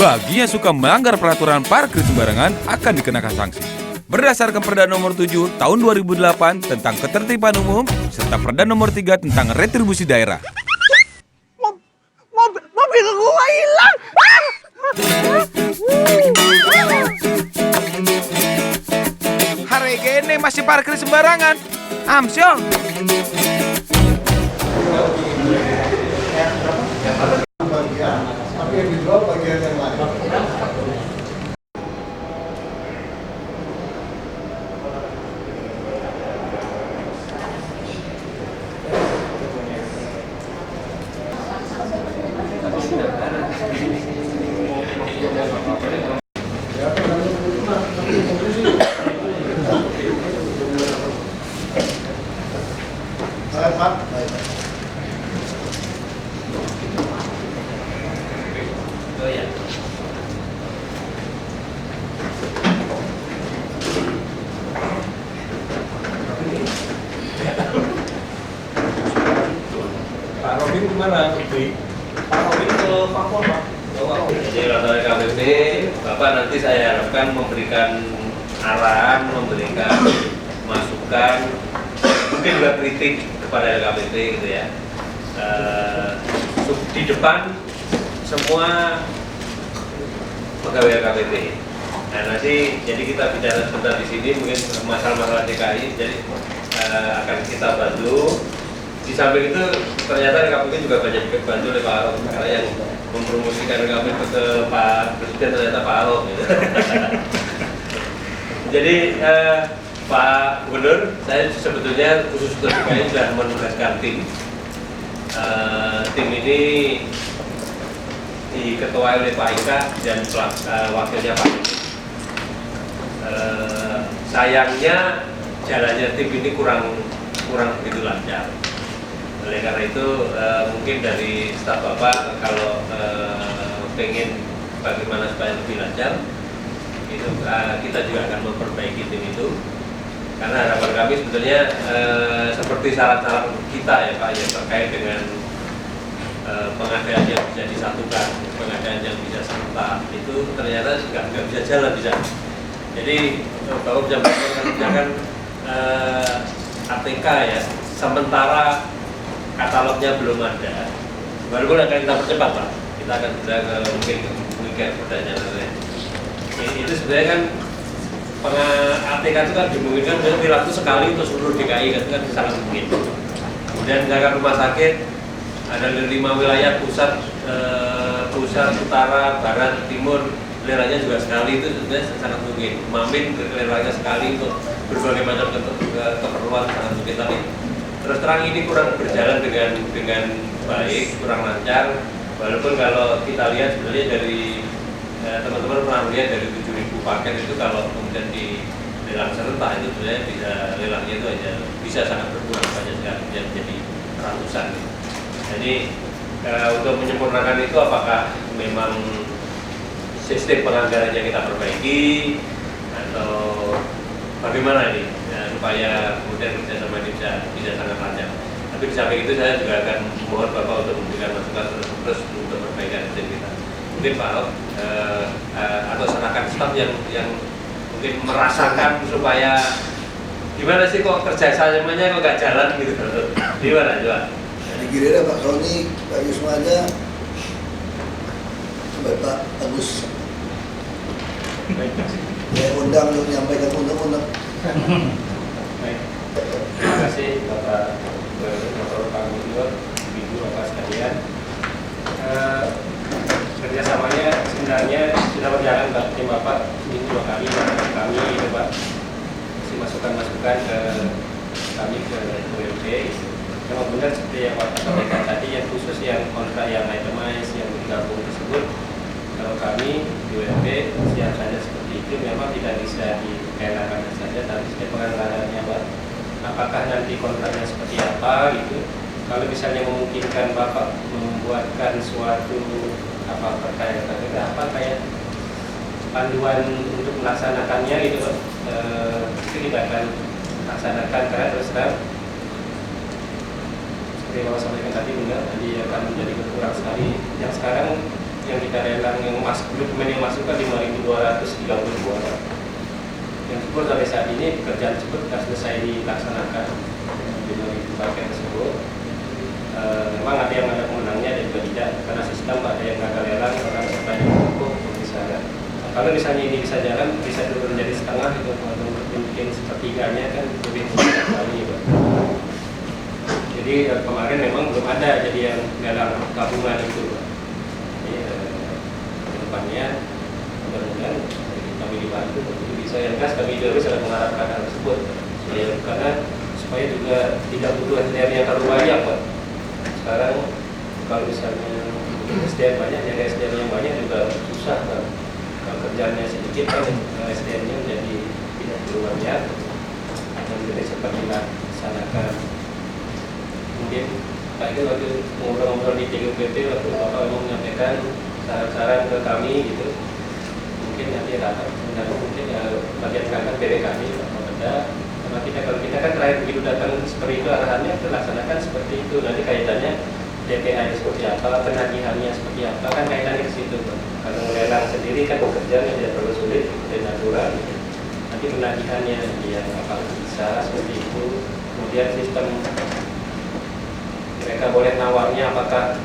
Bagi yang suka melanggar peraturan parkir sembarangan akan dikenakan sanksi. Berdasarkan Perda Nomor 7 Tahun 2008 tentang Ketertiban Umum serta Perda Nomor 3 tentang Retribusi Daerah. Mobil gua hilang. Hari gini masih parkir sembarangan. Amsyong. Tapi yang dijual bagian yang lain. Pak. Oh ya. Pak Robin gimana? Pak Robin ke Papua, Pak. Jadi kalau dari KPP, Bapak nanti saya harapkan memberikan arahan, memberikan masukan, mungkin juga kritik kepada LKPP gitu ya. Di depan semua pegawai LKPP. Nah nanti jadi kita bicara sebentar di sini mungkin masalah-masalah DKI, jadi akan kita bantu. Di samping itu ternyata LKPP juga banyak dibantu oleh Pak Ahok, karena yang mempromosikan LKPP ke Pak Presiden ternyata Pak Ahok. Gitu. Jadi Pak Gubernur, saya sebetulnya khusus untuk DKI sudah menugaskan tim. Tim ini diketuai oleh Pak Ika dan wakilnya Pak. Sayangnya jalannya tim ini kurang begitu lancar. Oleh karena itu mungkin dari staf Bapak kalau pengen bagaimana supaya lebih lancar, itu kita juga akan memperbaiki tim itu. Karena harapan kami sebetulnya seperti syarat-syarat kita ya Pak, yang terkait dengan pengadaan yang bisa disatukan, pengadaan yang bisa serentak, itu ternyata nggak bisa jalan bisa. Jadi Bapak bisa mengerjakan ATK ya, sementara katalognya belum ada. Walaupun akan kita percepat Pak, kita akan mungkin pertanyaan itu sebenarnya kan ATK itu kan dimungkinkan dilakukan sekali untuk seluruh DKI, itu kan sangat mungkin. Kemudian misalkan rumah sakit ada 5 wilayah pusat, utara, barat, timur, leranya juga sekali, itu sebenarnya sangat mungkin. Mamin leranya sekali untuk berbagai macam keperluan sangat mungkin. Tapi terus terang ini kurang berjalan dengan baik, kurang lancar. Walaupun kalau kita lihat sebenarnya dari teman-teman pernah lihat dari 7.000 paket itu kalau kemudian di lelang serentak itu sebenarnya bisa lelangnya itu aja bisa sangat berkurang banyak sekali jadi ratusan. Jadi untuk menyempurnakan itu apakah memang sistem penganggarannya kita perbaiki atau bagaimana ini ya, supaya kemudian kerjasama ini bisa sangat lancar. Tapi di samping itu saya juga akan mohon Bapak untuk memberikan masukan terus untuk perbaikan sistem kita. Mungkin Pak Ahok atau serahkan staf yang mungkin merasakan supaya gimana sih kok kerjasamanya kok nggak jalan gitu. Gimana coba? Dikirim Pak Sony, Pak Yusma aja, sampai Pak Agus. Ya undang untuk menyampaikan undang-undang. Baik. Terima kasih Bapak Gubernur, Pak Gubernur, Ibu Bapak sekalian. Kerjasamanya sebenarnya sudah berjalan Pak, tim Bapak minggu 2 kali kami itu Pak kasih masukan-masukan ke kami ke UMP. Memang benar seperti yang Pak sampaikan tadi, yang khusus yang kontrak yang itemized yang digabung tersebut, kalau kami di UMP siap saja seperti itu, memang tidak bisa dikenakan saja, tapi setiap penganggarannya Pak. Apakah nanti kontraknya seperti apa gitu? Kalau misalnya memungkinkan Bapak membuatkan suatu apa terkait kayak panduan untuk melaksanakannya itu kita akan laksanakan, karena terus terang seperti yang Bapak sampaikan tadi benar, nanti akan menjadi berkurang sekali. Yang sekarang yang kita lelang yang masuk dokumen yang masuk kan 5.232. Yang syukur sampai saat ini pekerjaan tersebut sudah selesai dilaksanakan di 5.000 paket tersebut. Memang ada yang ada pemenangnya dan juga tidak, karena sistem ada yang gagal lelang, orang sertanya cukup misalnya. Kalau misalnya ini bisa jalan, bisa turun menjadi setengah itu, atau mungkin sepertiganya kan lebih mudah kali, Pak. Jadi kemarin memang belum ada jadi yang lelang gabungan itu, Pak. Jadi ke depannya mudah-mudahan kami dibantu untuk bisa yang jelas kami terus sudah mengharapkan hal tersebut, karena supaya juga tidak butuh SDM yang terlalu banyak, Pak. Sekarang kalau misalnya SDM banyak, nyari SDM yang banyak juga susah, Pak. Kalau kerjanya sedikit kan SDM-nya jadi tidak terlalu banyak dan tidak cepat dilaksanakan. Mungkin Pak itu waktu ngobrol-ngobrol di TGPP waktu Bapak memang menyampaikan saran-saran ke kami gitu. Mungkin nanti rapat sebenarnya mungkin ya bagian kanan BPKB Pak Benda. Karena kalau kita kan terakhir begitu datang seperti itu arahannya terlaksanakan seperti itu. Nanti kaitannya DPA seperti apa, penagihannya seperti apa, kan kaitannya ke situ. Kalau melelang sendiri kan pekerjaan yang tidak terlalu sulit, dan natural. Nanti penagihannya yang apa bisa seperti itu. Kemudian sistem mereka boleh nawarnya apakah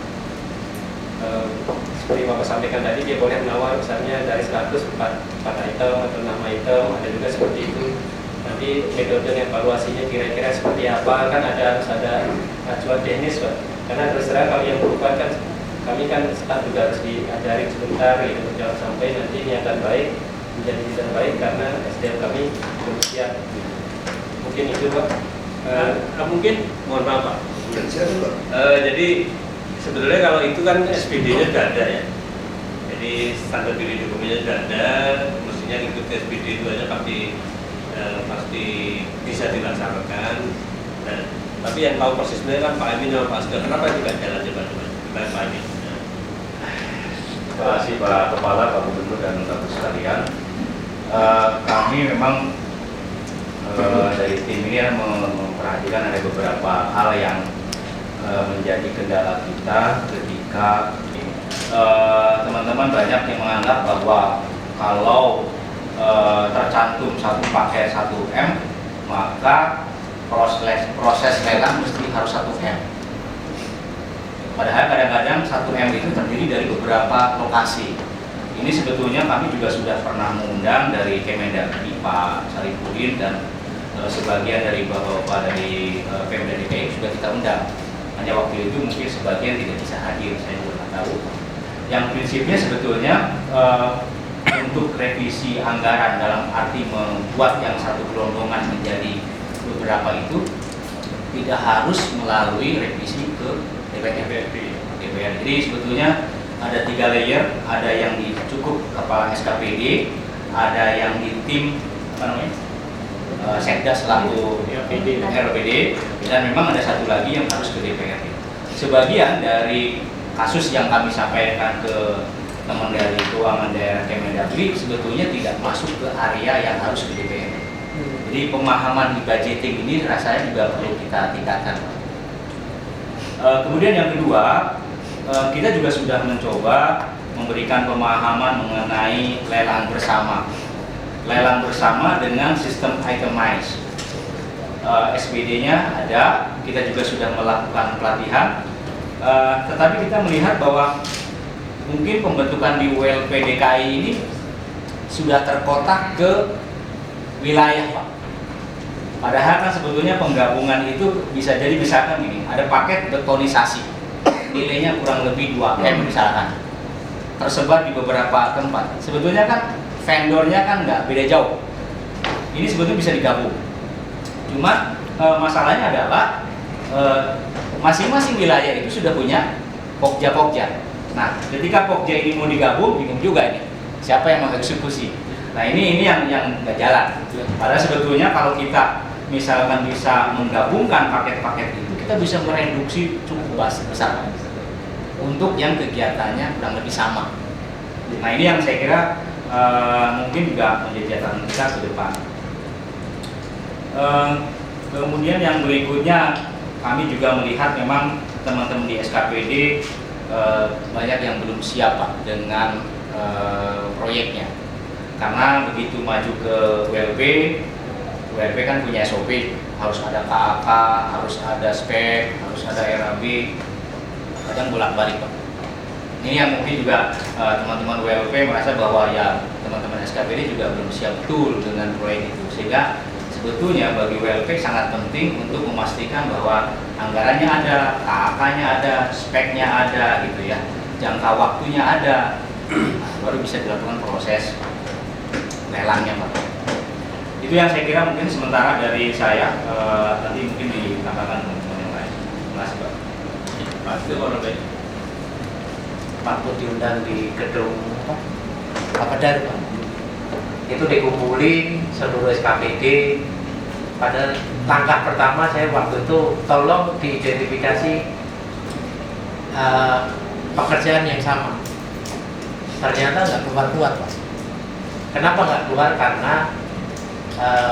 seperti Bapak sampaikan tadi, dia boleh menawar misalnya dari 100 4 item atau 6 item, ada juga seperti itu. Nanti metode evaluasinya kira-kira seperti apa, kan harus ada acuan teknis, Pak. Karena terus terang kalau yang berupa kan kami kan staf juga harus diajari sebentar gitu, jangan sampai nanti niatan baik menjadi tidak baik karena SDM kami belum siap. Mungkin itu, Pak. Mungkin mohon maaf, Pak. Jadi sebetulnya kalau itu kan SPD-nya sudah ada ya. Jadi standar bilik dokumennya sudah ada, mestinya ikut SPD itu aja pasti bisa dilaksanakan. Tapi yang tahu persis sebenarnya kan Pak Amin sama Pak Asgar. Kenapa tidak jalan coba-coba? Pak Amin. Terima kasih Pak Kepala, Pak Gubernur dan Bapak sekalian. Kami memang dari tim ini memperhatikan ada beberapa hal yang menjadi kendala kita ketika teman-teman banyak yang menganggap bahwa kalau tercantum satu paket 1M maka proses lelang mesti harus 1M. Padahal kadang-kadang 1M itu terdiri dari beberapa lokasi. Ini sebetulnya kami juga sudah pernah mengundang dari Kemendagri Pak Sarifudin dan sebagian dari bapak-bapak dari Pemda DKI sudah kita undang. Hanya waktu itu mungkin sebagian tidak bisa hadir, saya juga tidak tahu. Yang prinsipnya sebetulnya untuk revisi anggaran dalam arti membuat yang satu gelondongan menjadi beberapa itu tidak harus melalui revisi ke DPR. Jadi sebetulnya ada 3 layer, ada yang di cukup kepala SKPD, ada yang di tim Sekda selaku RPD, dan memang ada satu lagi yang harus ke DPR. Sebagian dari kasus yang kami sampaikan ke teman dari keuangan daerah Kemendagri sebetulnya tidak masuk ke area yang harus ke DPR. Jadi pemahaman di budgeting ini rasanya juga perlu kita tingkatkan. Kemudian yang kedua, kita juga sudah mencoba memberikan pemahaman mengenai lelang bersama. Lelang bersama dengan sistem itemized. SPD-nya ada, kita juga sudah melakukan pelatihan. Tetapi kita melihat bahwa mungkin pembentukan di ULP DKI ini sudah terkotak ke wilayah, Pak. Padahal kan sebetulnya penggabungan itu bisa jadi misalkan ini, ada paket betonisasi, nilainya kurang lebih 2M misalkan, tersebar di beberapa tempat. Sebetulnya kan vendornya kan nggak beda jauh. Ini sebetulnya bisa digabung. Cuma masalahnya adalah masing-masing wilayah itu sudah punya pokja-pokja. Nah, ketika pokja ini mau digabung, bingung juga ini siapa yang mengeksekusi. Nah, ini yang nggak jalan. Padahal sebetulnya kalau kita misalkan bisa menggabungkan paket-paket itu, kita bisa mereduksi cukup besar untuk yang kegiatannya kurang lebih sama. Nah, ini yang saya kira mungkin juga menjadi catatan kita ke depan. Kemudian yang berikutnya, kami juga melihat memang teman-teman di SKPD banyak yang belum siap Pak dengan proyeknya. Karena begitu maju ke WLP kan punya SOP, harus ada KAK, harus ada spek, harus ada RAB, kadang bolak-balik Pak. Ini yang mungkin juga teman-teman WLP merasa bahwa ya teman-teman SKPD juga belum siap betul dengan proyek itu, sehingga sebetulnya bagi WLP sangat penting untuk memastikan bahwa anggarannya ada, KAK-nya ada, speknya ada gitu ya, jangka waktunya ada, baru bisa dilakukan proses lelangnya Pak. Itu yang saya kira mungkin sementara dari saya, nanti mungkin ditambahkan teman-teman yang lain. Terima kasih Pak. Pasti orang baik. Waktu diundang di gedung apa dari Pak, itu dikumpulin seluruh SKPD. Pada langkah pertama saya waktu itu tolong diidentifikasi pekerjaan yang sama. Ternyata nggak keluar Pak. Kenapa nggak keluar? Karena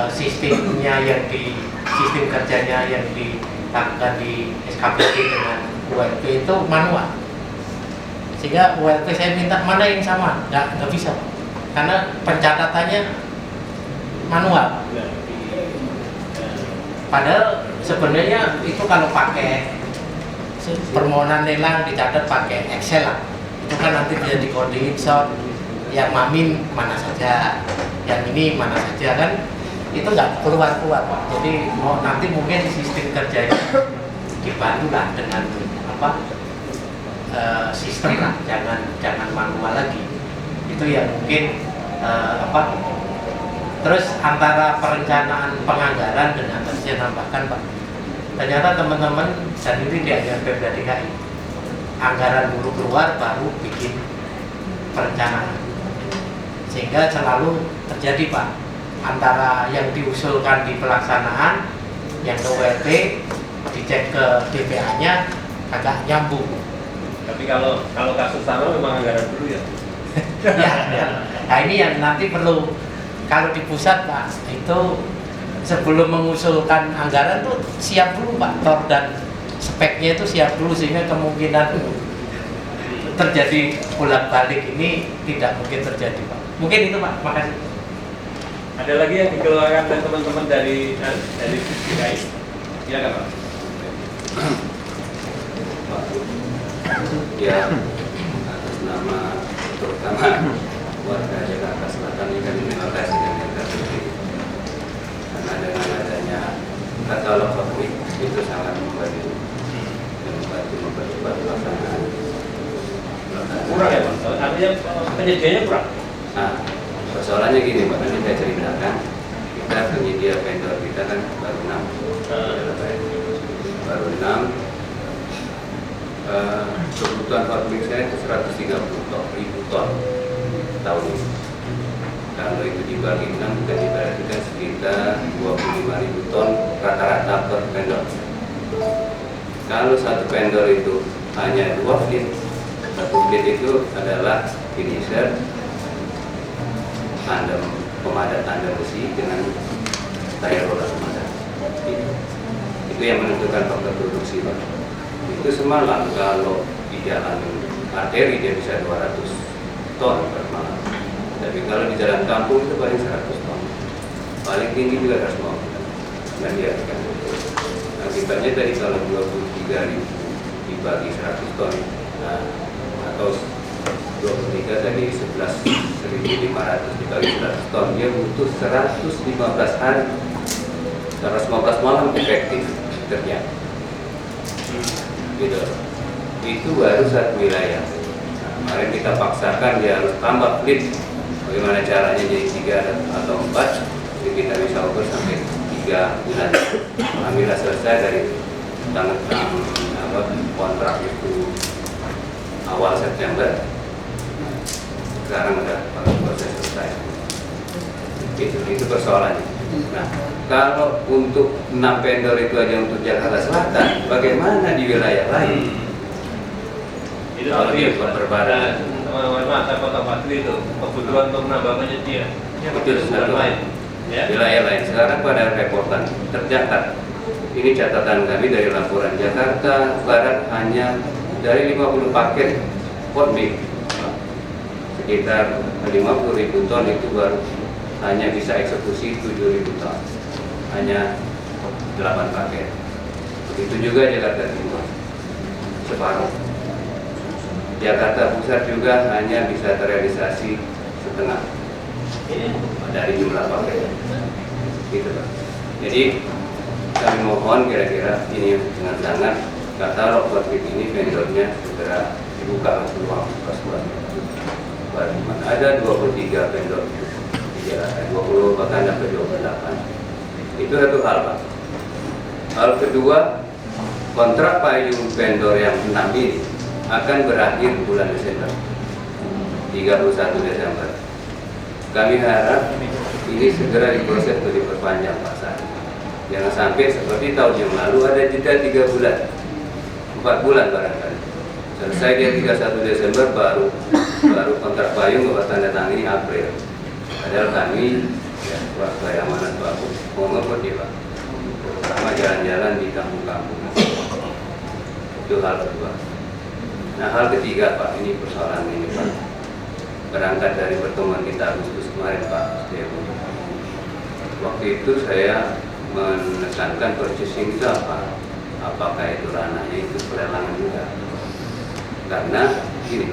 sistem kerjanya yang dilakukan di SKPD dengan ULP itu manual. Sehingga ULP saya minta mana yang sama, nggak bisa Pak. Karena pencatatannya manual. Padahal sebenarnya itu kalau pakai permohonan lelang dicatat pakai Excel lah. Itu kan nanti bisa dikodein yang mamin mana saja, yang ini mana saja kan, itu nggak keluar Pak. Jadi nanti mungkin sistem kerjanya dibantu lah dengan sistem lah, jangan manual lagi. Itu yang mungkin terus antara perencanaan penganggaran dengan saya nambahkan Pak, ternyata teman-teman dan ini diajar Pemda DKI, anggaran dulu keluar baru bikin perencanaan, sehingga selalu terjadi Pak antara yang diusulkan di pelaksanaan, yang ke WLP dicek ke DPA-nya agak nyambung. Tapi kalau kasus sama memang anggaran dulu ya. Ya. Nah ini yang nanti perlu, kalau di pusat Pak, itu sebelum mengusulkan anggaran tuh siap dulu Pak, tor dan speknya itu siap dulu, sehingga kemungkinan terjadi bolak-balik ini tidak mungkin terjadi Pak. Mungkin itu Pak, makasih. Ada lagi yang dikeluarkan dari teman-teman dari DKI? Silakan Pak. Ya, atas nama terutama warga Jakarta Selatan ini kami terima kasih dengan RKPD, karena dengan adanya katalog publik itu sangat membantu mempercepat pelaksanaan. Kurang ya Pak? Artinya penyediaannya kurang? Nah, persoalannya gini Pak, nanti saya ceritakan. Kita penyedia vendor kita kan baru 6. Baru 6. Kebutuhan pabrik saya itu 130.000 ton tahun ini. Kalau itu dibagi 6, kita diperhatikan sekitar 25.000 ton rata-rata per vendor. Kalau satu vendor itu hanya 2 fleet, satu fleet itu adalah finisher, pemadat tandem besi dengan tire roller pemadat. Itu yang menentukan faktor produksi Pak. Itu semalam kalau di jalan arteri dia bisa 200 ton per malam, tapi kalau di jalan kampung itu paling 100 ton, paling tinggi juga 150. Dan dia kan akibatnya dari kalau 23.000 dibagi 100 ton, nah, atau 23 tadi 11.500 dibagi 100 ton, dia butuh 115 hari, 115 malam efektif kerja. Gitu. Itu baru satu wilayah. Nah, kemarin kita paksakan dia harus tambah fleet. Bagaimana caranya jadi 3 atau 4? Jadi kita bisa ukur sampai 3 bulan. Alhamdulillah selesai dari kontrak itu awal September. Sekarang udah proses selesai. Itu persoalannya. Nah, kalau untuk 6 vendor itu aja untuk Jakarta Selatan, bagaimana di wilayah lain? Itu kalau dia dia berbaran, teman-teman masa Kota Batu itu kebutuhan untuk menambah dia. itu satu lain. Ya. Wilayah lain sekarang pada reportan tercatat. Ini catatan kami dari laporan Jakarta Barat hanya dari 50 paket pot mie sekitar 50.000 ton itu baru hanya bisa eksekusi 7.000 ton, hanya 8 paket. Begitu juga Jakarta Timur, separuh. Jakarta Pusat juga hanya bisa terrealisasi setengah dari jumlah paket. Gitu Pak. Jadi kami mohon kira-kira ini dengan sangat katalog COVID ini vendornya segera dibuka peluang buka. Ada 23 vendor di Jakarta, 20 bahkan sampai 28. Itu satu hal Pak. Hal kedua, kontrak payung vendor yang 6 ini akan berakhir bulan Desember, 31 Desember. Kami harap ini segera diproses untuk diperpanjang Pak Sari. Jangan sampai seperti tahun yang lalu ada jeda 3 bulan, 4 bulan barangkali. Selesai dia 31 Desember baru kontrak payung bapak tanda tangan ini April. Padahal kami ya warga yang mana bagus mau ngebut ya Pak, terutama jalan-jalan di kampung-kampung. Itu hal kedua. Nah hal ketiga Pak, ini persoalan ini Pak, berangkat dari pertemuan kita Agustus kemarin Pak. Waktu itu saya menekankan purchasing itu apa? Apakah itu ranahnya itu pelelangan juga? Karena gini,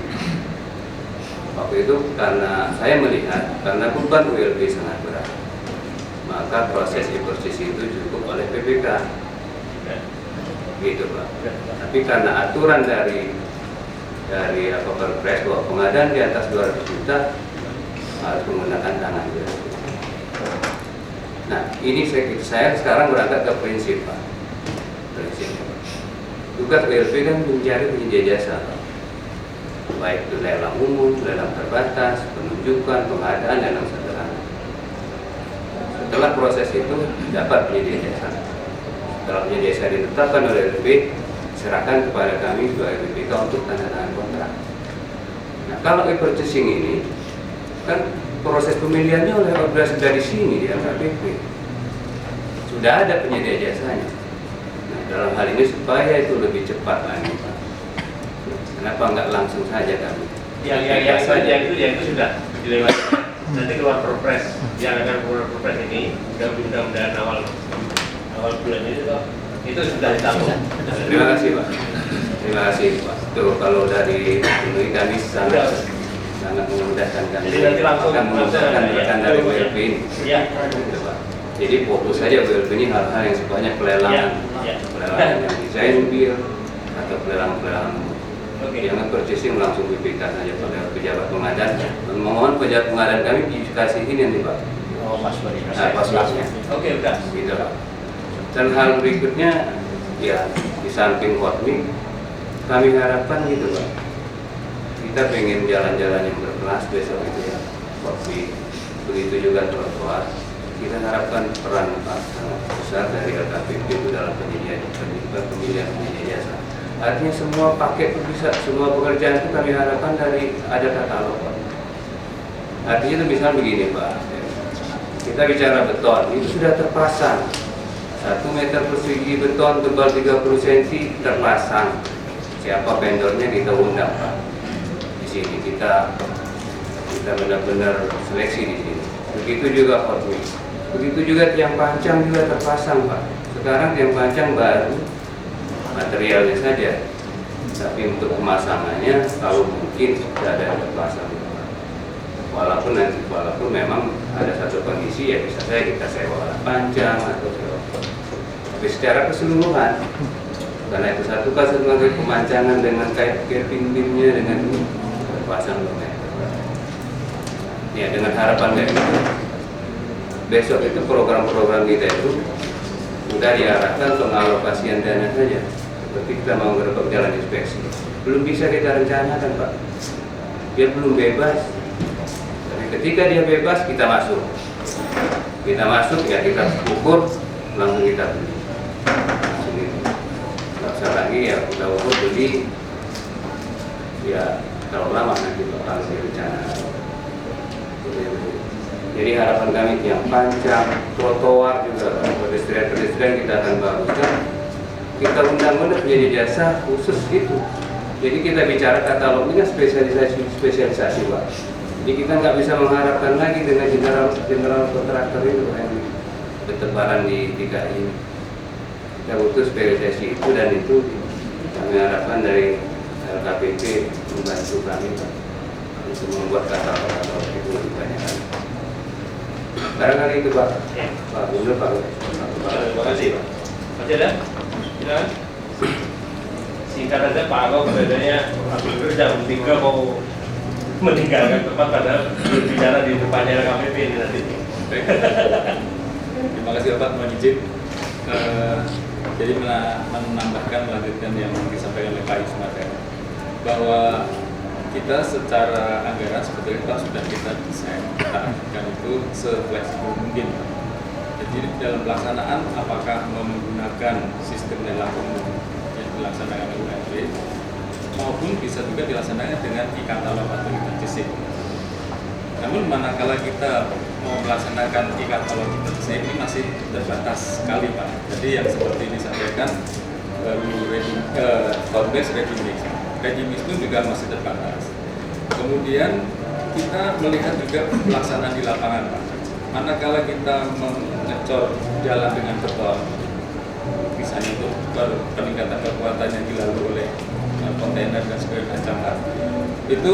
waktu itu karena saya melihat karena beban ULB sangat berat, maka proses purchasing itu cukup oleh PPK, gitu Pak. Tapi karena aturan dari Perpres bahwa pengadaan di atas 200 juta harus menggunakan tangan ULB. Nah ini saya sekarang berangkat ke prinsip Pak. Prinsip tugas ULB kan mencari penyedia jasa Pak. Baik itu lelang umum, lelang terbatas, penunjukan, pengadaan, lelang sederhana. Setelah proses itu dapat penyedia jasa. Setelah penyedia jasa ditetapkan oleh LP, serahkan kepada kami sebagai BPK untuk tanda tangan kontrak. Nah kalau e-purchasing ini kan proses pemilihannya oleh organisasi dari sini di LKPP. Sudah ada penyedia jasanya. Nah dalam hal ini supaya itu lebih cepat lagi Pak. Kenapa enggak langsung saja kami? Yang itu sudah dilewati. Nanti keluar Perpres, yang akan keluar Perpres ini mudah-mudahan awal bulan ini itu sudah ditanggung. Terima kasih Pak. Terima kasih Pak. Tuh kalau dari ini kami sangat memudahkan kami. Jadi nanti langsung akan memudahkan rekan dari WLP ini. Iya. Gitu, Pak. Jadi fokus saja WLP ini hal-hal yang sifatnya pelelangan, pelelangan yang desain mobil atau pelelangan. Jangan purchasing langsung BPK saja pada pejabat pengadaan. Mohon pejabat pengadaan kami dikasihin nanti Pak. Oh, pas-pasnya. Nah, pas-pasnya. Oke, udah. Gitu Pak. Dan hal berikutnya ya di samping hotmix kami harapkan gitu Pak. Kita pengen jalan-jalan yang berkelas besok itu ya. Hotmix. Begitu juga trotoar. Kita harapkan peran Pak sangat besar dari LKPP itu dalam pemilihan penyedia jasa. Artinya semua paket itu bisa, semua pekerjaan itu kami harapkan dari ada katalog Pak. Artinya itu misalnya begini Pak, kita bicara beton, itu sudah terpasang 1 meter persegi beton tebal 30 cm terpasang. Siapa vendornya kita undang Pak. Di sini kita benar-benar seleksi di sini. Begitu juga hotmix. Begitu juga tiang pancang juga terpasang Pak. Sekarang tiang pancang baru materialnya saja, tapi untuk pemasangannya kalau mungkin sudah ada yang terpasang. Walaupun memang ada satu kondisi ya bisa saja kita sewa alat pancang atau sewa. Tapi secara keseluruhan, karena itu satu kasus sebagai pemancangan dengan kayak pin-pinnya dengan terpasang meter. Ya dengan harapan kayak gitu. Besok itu program-program kita itu sudah diarahkan pengalokasian dana saja. Seperti kita mau gerbek jalan inspeksi, belum bisa kita rencanakan Pak. Dia belum bebas. Tapi ketika dia bebas kita masuk. Kita masuk ya kita ukur langsung kita beli. Langsung itu. Nggak usah lagi ya kita ukur beli. Ya kalau lama nanti Pak harus direncanakan. Jadi harapan kami tiang pancang, trotoar juga, pedestrian kita akan baguskan. Kita undang-undang menjadi jasa khusus itu Jadi kita bicara katalog ini kan spesialisasi Pak. Jadi kita nggak bisa mengharapkan lagi dengan general kontraktor itu yang bertebaran di DKI. Kita butuh spesialisasi itu, dan itu kami harapkan dari LKPP membantu kami Pak, untuk membuat katalog itu lebih banyak lagi. Barangkali itu Pak. Pak Gubernur, Pak. Terima kasih Pak. Masih ada? Silakan. Singkat saja Pak Agok, sebenarnya Pak Gubernur jam 3 mau meninggalkan tempat padahal berbicara di depannya LKPP ini nanti. Terima kasih Bapak, mohon izin. Jadi menambahkan, melanjutkan yang disampaikan oleh Pak Yusma bahwa kita secara anggaran sebetulnya sudah kita desain, kita akan itu sefleksibel mungkin. Jadi dalam pelaksanaan apakah menggunakan sistem lelang umum yang dilaksanakan oleh UMP maupun bisa juga dilaksanakan dengan e-katalog atau e-purchasing. Namun manakala kita mau melaksanakan e-katalog e-purchasing ini masih terbatas sekali Pak. Jadi yang seperti disampaikan cloud-based ready mix. Ready mix itu juga masih terbatas. Kemudian kita melihat juga pelaksanaan di lapangan Pak. Manakala kita mengecor jalan dengan beton, misalnya untuk peningkatan kekuatan yang dilalui oleh kontainer dan segala macam, itu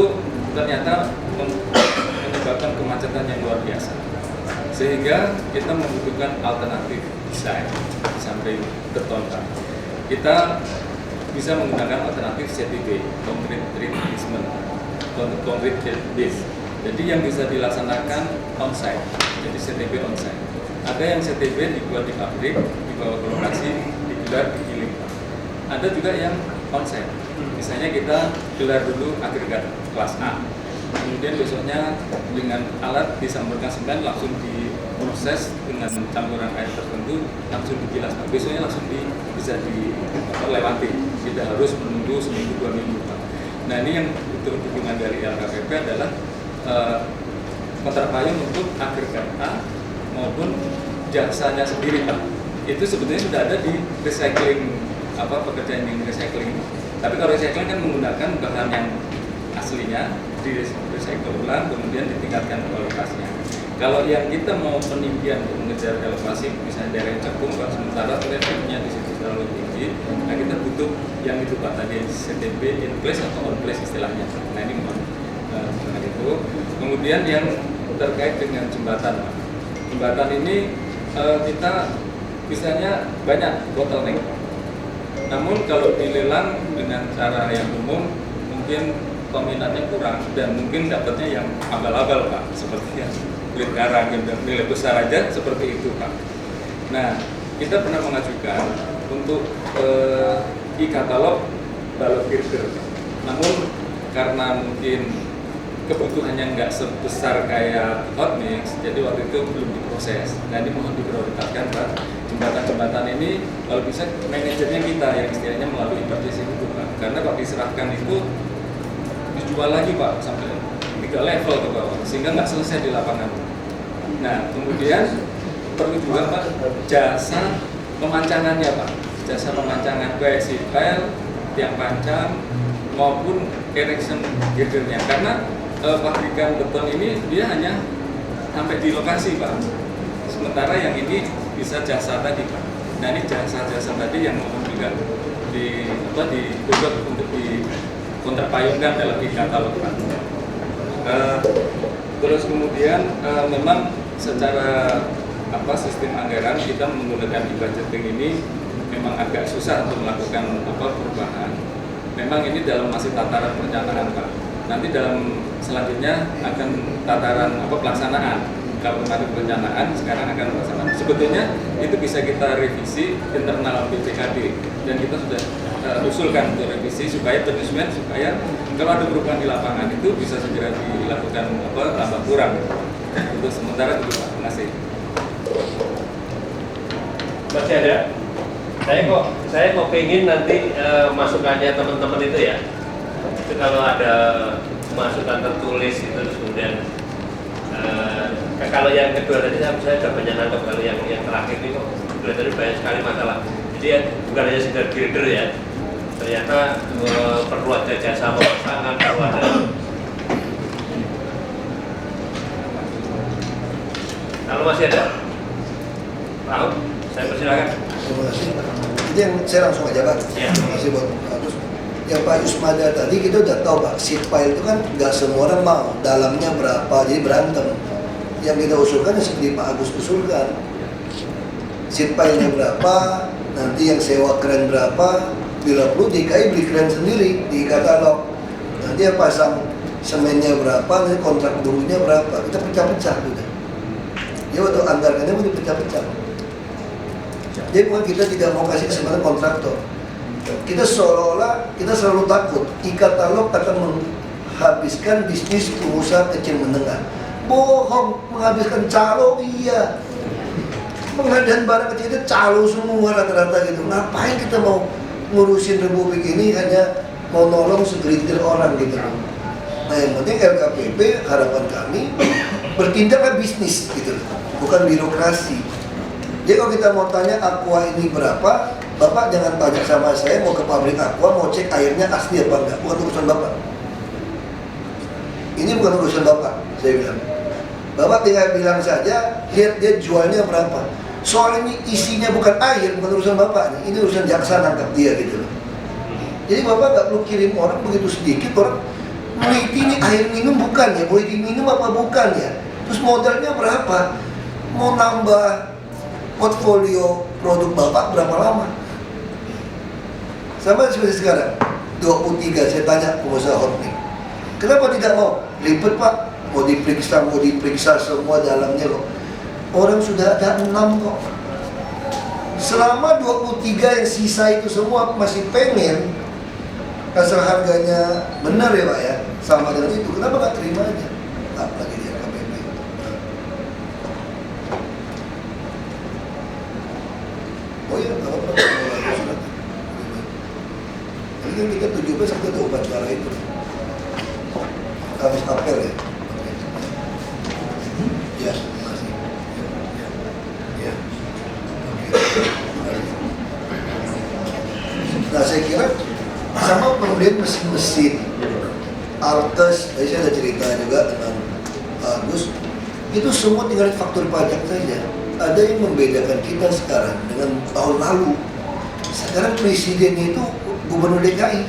ternyata menyebabkan kemacetan yang luar biasa. Sehingga kita membutuhkan alternatif desain sampai beton Pak. Kita bisa menggunakan alternatif CTB, concrete treatment, concrete base. Jadi yang bisa dilaksanakan on-site, jadi CTB on-site. Ada yang CTB dibuat di pabrik, dibawa ke lokasi, digelar, digiling. Ada juga yang on-site. Misalnya kita gelar dulu agregat kelas A, kemudian besoknya dengan alat disamburkan semen langsung diproses dengan campuran air tertentu, langsung digilas. Besoknya langsung bisa dilewati, tidak harus menunggu seminggu 2 minggu. Nah ini yang butuh dukungan dari LKPP adalah kontrak payung untuk agregat A maupun jasanya sendiri Pak. Itu sebetulnya sudah ada di recycling, pekerjaan yang recycling. Tapi kalau recycling kan menggunakan bahan yang aslinya di recycle ulang, kemudian ditingkatkan kualitasnya. Kalau yang kita mau peninggian untuk mengejar elevasi, misalnya daerah Cakung Pak, sementara trafficnya di situ terlalu tinggi, nah kita butuh yang itu Pak tadi CTB in place atau on place istilahnya. Nah ini memang itu. Kemudian yang terkait dengan jembatan Pak. Jembatan ini kita misalnya banyak bottleneck. Namun kalau dilelang dengan cara yang umum mungkin peminatnya kurang dan mungkin dapatnya yang abal-abal Pak, seperti yang kulit karang dan nilai besar aja seperti itu Pak. Nah kita pernah mengajukan untuk e-katalog balok girder. Namun karena mungkin kebutuhannya nggak sebesar kayak hot mix, jadi waktu itu belum diproses. Nah ini mohon diprioritaskan Pak. Jembatan-jembatan ini kalau bisa manajernya kita yang istilahnya melalui purchasing itu Pak. Karena kalau diserahkan itu dijual lagi Pak sampai 3 level ke bawah, sehingga nggak selesai di lapangan. Nah kemudian perlu juga Pak jasa pemancangannya Pak, jasa pemancangan baik sipil, tiang pancang maupun erection girdernya. Karena pabrikan beton ini dia hanya sampai di lokasi Pak. Sementara yang ini bisa jasa tadi Pak. Nah ini jasa-jasa tadi yang mohon juga dibuat untuk di kontrak payungkan dalam e-katalog Pak. Terus kemudian memang secara sistem anggaran kita menggunakan e-budgeting ini memang agak susah untuk melakukan perubahan. Memang ini dalam masih tataran perencanaan Pak. Nanti dalam selanjutnya akan tataran pelaksanaan. Kalau kemarin perencanaan, sekarang akan pelaksanaan. Sebetulnya itu bisa kita revisi internal BPKD dan kita sudah usulkan untuk revisi supaya penyesuaian, supaya kalau ada perubahan di lapangan itu bisa segera dilakukan tambah kurang. Untuk sementara itu Pak. Terima kasih. Masih ada? Saya kok pengen nanti masukannya teman-teman itu ya. Itu kalau ada masukan tertulis itu terus kemudian kalau yang kedua tadi saya sudah banyak nangkep, kalau yang terakhir ini kok tadi banyak sekali masalah. Jadi ya, bukan hanya sekedar girder ya, ternyata perlu perlu ada jasa pemasangan, perlu ada. Kalau masih ada, Pak, saya persilakan. Terima kasih. Itu yang saya langsung aja Pak. Ya. Terima kasih buat Pak Agus. Yang Pak Yusmada tadi kita udah tahu Pak, seat pile itu kan nggak semua orang mau, dalamnya berapa, jadi berantem. Yang kita usulkan ya seperti Pak Agus usulkan. Seat pile-nya berapa, nanti yang sewa kren berapa, bila perlu DKI beli kren sendiri di katalog. Nanti yang pasang semennya berapa, nanti kontrak buruhnya berapa, kita pecah-pecah gitu. Ya waktu anggarannya mau dipecah-pecah. Jadi bukan kita tidak mau kasih kesempatan kontraktor. Kita seolah-olah kita selalu takut e-katalog akan menghabiskan bisnis pengusaha kecil menengah. Bohong, menghabiskan calo iya. Pengadaan barang kecil itu calo semua rata-rata gitu. Ngapain kita mau ngurusin Republik ini hanya mau nolong segelintir orang gitu. Nah yang penting LKPP harapan kami bertindaklah bisnis gitu, bukan birokrasi. Jadi kalau kita mau tanya Aqua ini berapa, Bapak jangan tanya sama saya mau ke pabrik Aqua, mau cek airnya asli apa enggak, bukan urusan Bapak. Ini bukan urusan Bapak, saya bilang. Bapak tinggal bilang saja, lihat dia jualnya berapa. Soal ini isinya bukan air, bukan urusan Bapak, ini urusan jaksa nangkap dia gitu. Jadi Bapak nggak perlu kirim orang begitu sedikit, orang meneliti ini air minum bukan ya, boleh diminum apa bukan ya. Terus modalnya berapa, mau nambah portfolio produk Bapak berapa lama. Sama seperti sekarang 23 saya tanya pengusaha hotmix, kenapa tidak mau ribet Pak, mau diperiksa semua dalamnya kok. Orang sudah ada 6 kok. Selama 23 yang sisa itu semua masih pengen, asal harganya benar ya Pak ya, sama dengan itu, kenapa nggak terima aja? Apalagi dia KPP. Oh iya, nggak apa-apa. Ini kan kita 17 kita ada upacara itu. Habis apel ya. Ya, terima kasih. Ya. Nah saya kira sama pembelian mesin-mesin Alkes, tadi saya ada cerita juga dengan Agus, itu semua tinggal faktur pajak saja. Ada yang membedakan kita sekarang dengan tahun lalu. Sekarang presidennya itu gubernur DKI.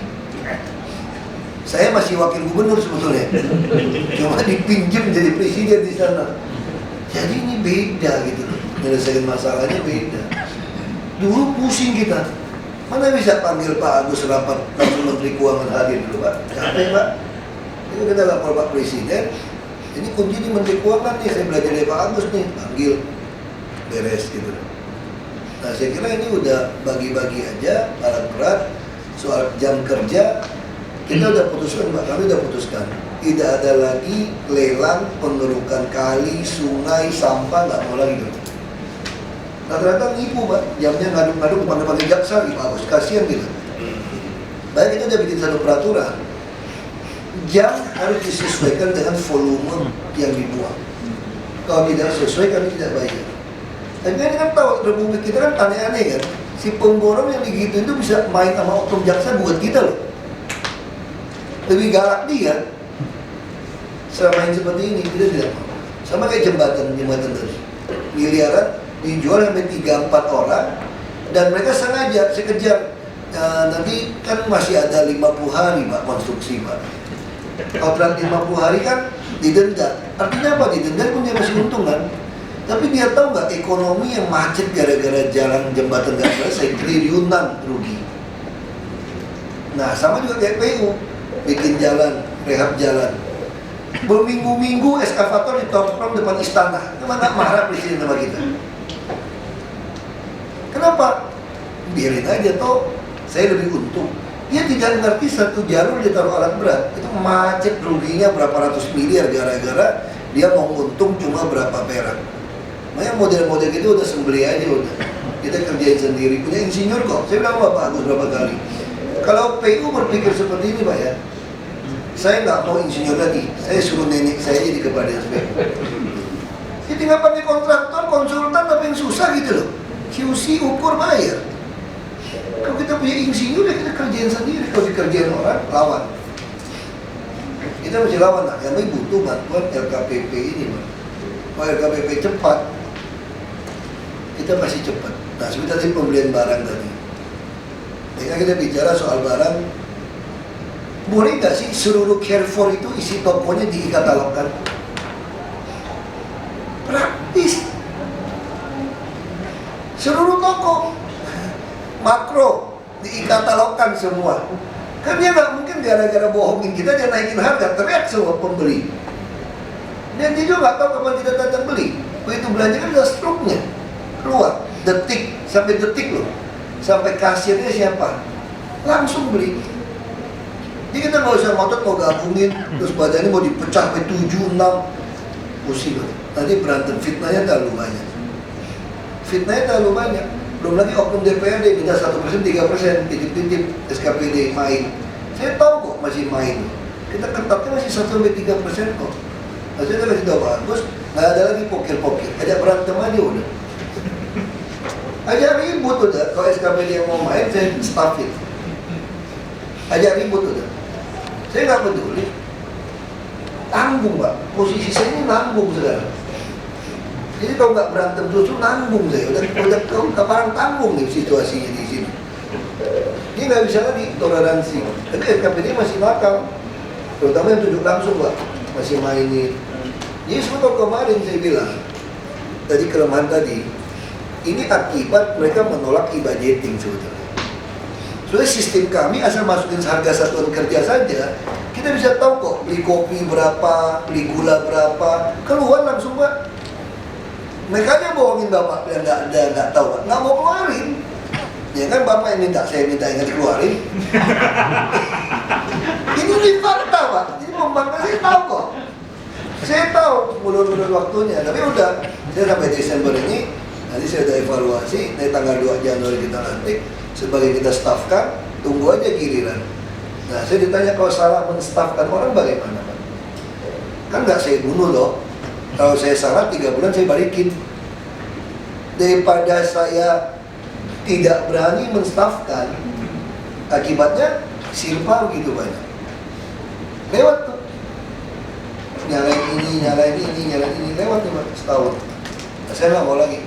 Saya masih wakil gubernur sebetulnya, cuma dipinjam jadi presiden di sana. Jadi ini beda gitu, menyelesaikan masalahnya beda. Dulu pusing kita, mana bisa panggil Pak Agus rapat, langsung Menteri Keuangan hadir dulu Pak. Capek Pak. Ini kita lapor Pak Presiden, ini kunci di Menteri Keuangan nih, saya belajar dari Pak Agus nih, panggil, beres gitu. Nah saya kira ini udah bagi-bagi aja alat berat. Soal jam kerja, kita udah putuskan Pak, kami udah putuskan. Tidak ada lagi lelang pengerukan kali, sungai, sampah, nggak mau lagi gitu. Rata-rata nipu Pak, jamnya ngaduk-ngaduk panggil jaksa, Pak Agus, kasihan gitu. Baik, kita udah bikin satu peraturan, jam harus disesuaikan dengan volume yang dibuang. Kalau tidak sesuai, kami tidak bayar. Tapi ini kan tahu, Republik kita kan aneh-aneh kan. Si pemborong yang begitu itu bisa main sama oknum jaksa buat kita loh. Lebih galak dia. Selama ini seperti ini, kita tidak mau. Sama kayak jembatan tadi. Miliaran dijual sampai 3-4 orang. Dan mereka sengaja, saya kejar. Nanti kan masih ada 50 hari Pak konstruksi Pak. Kontrak 50 hari kan didenda. Artinya apa? Didenda pun dia masih untung kan. Tapi dia tahu nggak ekonomi yang macet gara-gara jalan jembatan nggak selesai, triliunan rugi. Nah sama juga kayak PU, bikin jalan, rehab jalan. Berminggu-minggu eskavator ditongkrong depan istana. Emang nggak marah presiden sama kita? Kenapa? Biarin aja toh, saya lebih untung. Dia tidak ngerti satu jalur ditaruh alat berat itu macet, ruginya berapa ratus miliar gara-gara dia mau untung cuma berapa perak. Makanya model-model gitu udah sembelih aja udah. Kita kerjain sendiri, punya insinyur kok. Saya bilang Pak Agus berapa kali. Kalau PU berpikir seperti ini Pak ya, saya nggak mau insinyur lagi. Saya suruh nenek saya jadi kepala dinas PU. Dia tinggal pakai kontraktor, konsultan, tapi yang susah gitu loh. QC ukur bayar. Kalau kita punya insinyur, ya kita kerjain sendiri. Kalau dikerjain orang, lawan. Kita mesti lawan lah. Yang butuh bantuan LKPP ini, Pak. Kalau LKPP cepat, kita pasti cepat. Nah, seperti tadi pembelian barang tadi. Ketika kita bicara soal barang, boleh nggak sih seluruh Carrefour itu isi tokonya dikatalogkan? Praktis. Seluruh toko makro dikatalogkan semua. Kan dia nggak mungkin gara-gara bohongin kita dia naikin harga, teriak semua pembeli. Dan dia juga nggak tahu kapan kita datang beli. Begitu belanja kan udah struknya keluar, detik sampai detik loh, sampai kasirnya siapa, langsung beli. Jadi kita nggak usah ngotot mau gabungin, terus badannya mau dipecah sampai 7, 6, pusing loh. Nanti berantem, fitnahnya terlalu banyak. Fitnahnya terlalu banyak. Belum lagi oknum DPRD minta 1%, 3%, titip-titip SKPD main. Saya tahu kok masih main. Kita ketatnya masih 1-3% kok. Nah, saya kasih tahu bagus, nggak ada lagi pokil-pokil. Ajak berantem aja udah. Ajak ribut udah. Kalau SKPD yang mau main, saya staffin. Ajak ribut udah. Saya nggak peduli. Tanggung, Pak. Posisi saya ini nanggung sekarang. Jadi kalau nggak berantem terus nanggung saya. Udah kapan tanggung nih situasinya di sini. Ini nggak bisa lagi toleransi. Tapi SKPD masih nakal. Terutama yang tunjuk langsung, Pak. Masih mainin. Jadi semua kemarin saya bilang, tadi kelemahan tadi, ini akibat mereka menolak e-budgeting sebetulnya. Soalnya sistem kami asal masukin harga satuan kerja saja, kita bisa tahu kok beli kopi berapa, beli gula berapa, keluar langsung, Pak. Mereka aja bohongin Bapak, yang nggak tahu, Pak. Nggak mau keluarin. Ya kan Bapak yang minta, saya minta yang dikeluarin. Ini di fakta, Pak. Jadi pembangkang saya tahu kok. Saya tahu mundur-mundur waktunya, tapi udah. Saya sampai Desember ini, nanti saya udah evaluasi, dari tanggal 2 Januari kita lantik. Sebagai kita staffkan, tunggu aja giliran. Nah, saya ditanya kalau salah menstaffkan orang bagaimana, Pak? Kan nggak saya bunuh loh. Kalau saya salah 3 bulan saya balikin. Daripada saya tidak berani menstaffkan, akibatnya silpa begitu banyak. Lewat tuh. Nyalain ini, lewat nih, Pak, setahun. Nah, saya nggak mau lagi.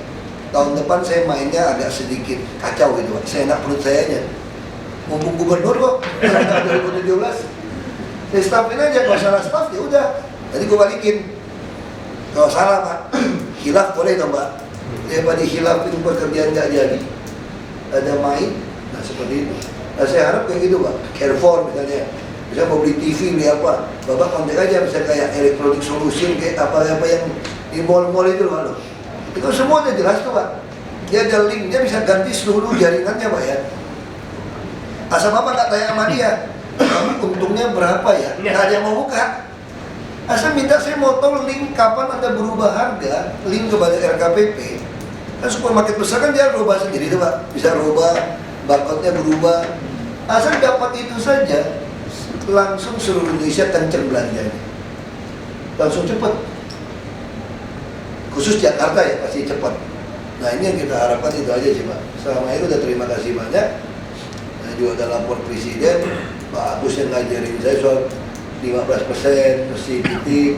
Tahun depan saya mainnya agak sedikit kacau gitu, Pak. Saya enak perut saya aja. Mumpung gubernur kok, 2017. Saya staffin aja, kalau salah staff ya udah. Tadi gue balikin. Kalau salah, Pak, hilaf boleh toh, Mbak. Daripada hilafin pekerjaan nggak jadi, ada main, nah seperti itu. Nah saya harap kayak gitu, Pak. Carrefour misalnya, bisa mau beli TV, beli apa, Bapak kontak aja, bisa kayak Electronic Solution, kayak apa-apa yang di mall-mall itu loh. Itu semua udah jelas tuh, Pak. Dia ada link, dia bisa ganti seluruh jaringannya, Pak ya. Asal Bapak nggak tanya sama dia, kamu untungnya berapa ya? Nggak ada yang mau buka. Asal minta saya mau tahu link kapan Anda berubah harga, link kepada RKPP. Kan supermarket besar kan dia rubah sendiri tuh, Pak. Bisa rubah, barcode-nya berubah. Asal dapat itu saja, langsung seluruh Indonesia kenceng belanjanya. Langsung cepat. Khusus Jakarta ya, pasti cepat. Nah ini yang kita harapkan itu aja sih, Pak. Selama ini udah terima kasih banyak. Saya juga ada lapor Presiden, Pak Agus yang ngajarin saya soal 15% mesti titik,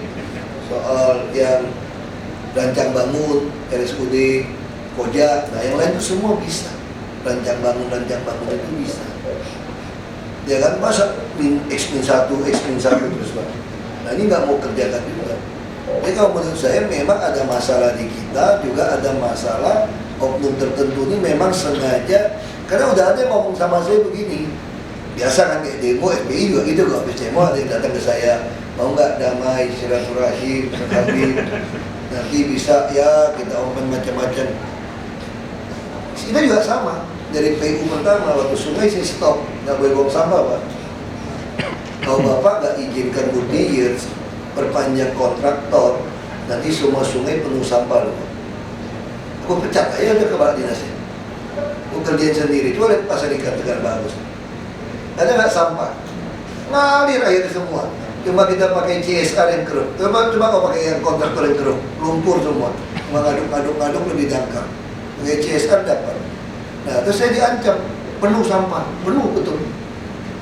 soal yang rancang bangun, RSUD, Koja, nah yang lain itu semua bisa. Rancang bangun itu bisa. Ya kan, masa X-1 terus, Pak. Nah ini nggak mau kerjakan juga. Jadi kalau menurut saya memang ada masalah di kita, juga ada masalah oknum tertentu ini memang sengaja. Karena udah ada yang ngomong sama saya begini, biasa kan kayak demo, FPI juga gitu, kalau habis demo ada yang datang ke saya, mau nggak damai, silaturahim, habib, nanti bisa ya kita omongin macam-macam. Kita juga sama, dari PU pertama waktu sungai saya stop, nggak boleh buang sampah, Pak. Kalau Bapak nggak izinkan multi-year, perpanjang kontraktor, nanti semua sungai penuh sampah loh. Aku pecat aja udah kepala dinasnya. Aku kerjain sendiri, coba lihat pasar ikan Tegar Bagus. Ada nggak sampah? Ngalir akhirnya semua. Cuma kita pakai CSR yang keruh. Coba kau pakai yang kontraktor yang keruh, lumpur semua. Cuma ngaduk lebih dangkal. Pakai CSR dapat. Nah terus saya diancam, penuh sampah, penuh betul.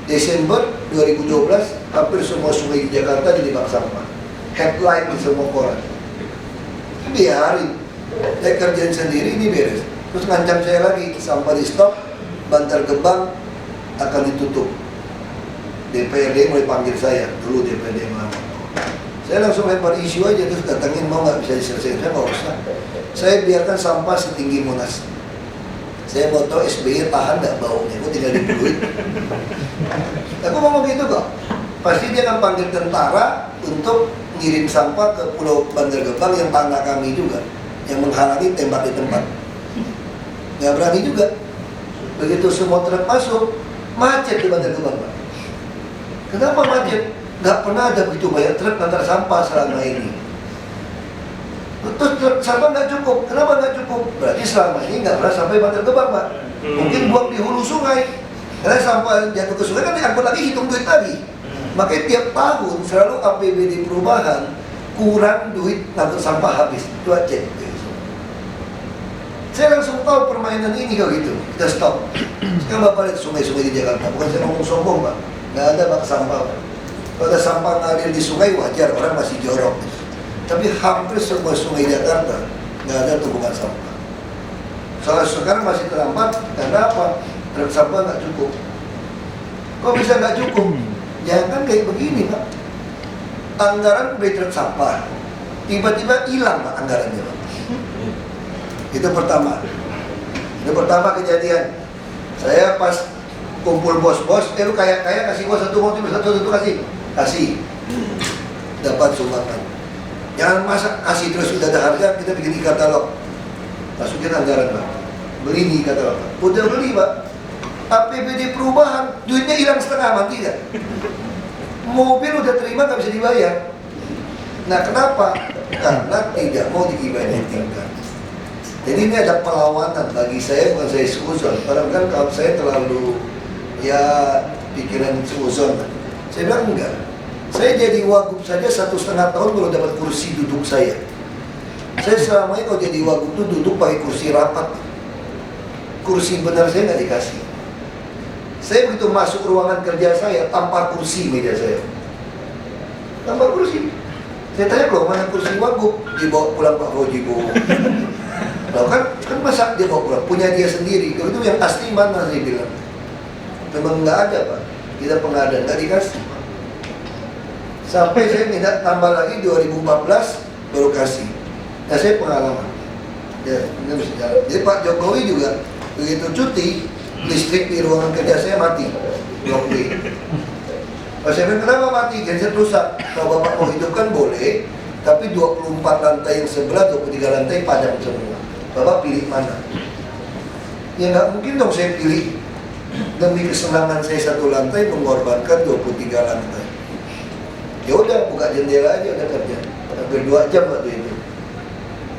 Desember 2012 hampir semua sungai di Jakarta jadi bak sampah. Headline di semua koran. Biarin, saya kerjain sendiri ini beres. Terus ngancam saya lagi, sampah di stop, Bantar Gebang akan ditutup. DPRD mulai panggil saya, dulu DPRD yang lama. Saya langsung lempar isu aja, terus datangin mau nggak bisa diselesaikan, saya nggak usah. Saya biarkan sampah setinggi Monas. Saya mau tahu SBY tahan nggak baunya, aku tinggal dibuluin. Aku ngomong gitu kok. Pasti dia akan panggil tentara untuk ngirim sampah ke Pulau Bantar Gebang yang tanah kami juga, yang menghalangi tembak di tempat. Nggak berani juga. Begitu semua truk masuk, macet di Bantar Gebang, Pak. Kenapa macet? Nggak pernah ada begitu banyak truk antar sampah selama ini. Terus truk sampah nggak cukup. Kenapa nggak cukup? Berarti selama ini nggak pernah sampai Bantar Gebang, Pak. Mungkin buang di hulu sungai. Karena sampah jatuh ke sungai kan diangkut lagi, hitung duit lagi. Makanya tiap tahun selalu APBD perubahan kurang duit ngangkut sampah habis. Itu aja. Saya langsung tahu permainan ini kalau gitu. Kita stop. Sekarang Bapak lihat sungai-sungai di Jakarta. Bukan saya ngomong sombong, Pak. Nggak ada bak sampah, Pak. Kalau ada sampah ngalir di sungai wajar, orang masih jorok. Tapi hampir semua sungai Jakarta nggak ada tumpukan sampah. Soalnya sekarang masih terlambat karena apa? Truk sampah nggak cukup. Kok bisa nggak cukup? Jangan kayak begini, Pak. Anggaran beli truk sampah, tiba-tiba hilang, Pak, anggarannya, Pak. Itu pertama. Itu pertama kejadian. Saya pas kumpul bos-bos, lu kaya kasih gua satu mobil, satu kasih. Dapat sumbangan. Jangan masa kasih terus udah ada harga, kita bikin e-katalog. Masukin anggaran, Pak. Beli nih e-katalog. Udah beli, Pak. APBD perubahan, duitnya hilang setengah, mati kan? Mobil udah terima nggak bisa dibayar. Nah, kenapa? Karena tidak mau diibadahkan. Jadi ini ada perlawanan bagi saya, bukan saya seuzon. Padahal kan kalau saya terlalu ya pikiran seuzon. Saya bilang enggak. Saya jadi wagub saja 1,5 tahun baru dapat kursi duduk saya. Saya selama ini kalau jadi wagub tuh duduk pakai kursi rapat. Kursi benar saya nggak dikasih. Saya begitu masuk ruangan kerja saya, tanpa kursi meja saya. Tanpa kursi. Saya tanya, loh mana kursi wagub? Dibawa pulang Pak Fauji, Bu. Loh kan masa dia bawa pulang? Punya dia sendiri. Kalau itu yang asli mana saya bilang? Memang nggak ada, Pak. Kita pengadaan, nggak dikasih, Pak. Sampai saya minta tambah lagi 2014 baru kasih. Nah, saya pengalaman. Ya, ini bisa jalan. Jadi Pak Jokowi juga begitu cuti, listrik di ruangan kerja saya mati. Blok B. Pas saya bilang, kenapa mati? Genset rusak. Kalau Bapak mau hidupkan boleh, tapi 24 lantai yang sebelah, 23 lantai padam semua. Bapak pilih mana? Ya nggak mungkin dong saya pilih demi kesenangan saya satu lantai mengorbankan 23 lantai. Ya udah, buka jendela aja, udah kerja. Hampir 2 jam waktu itu.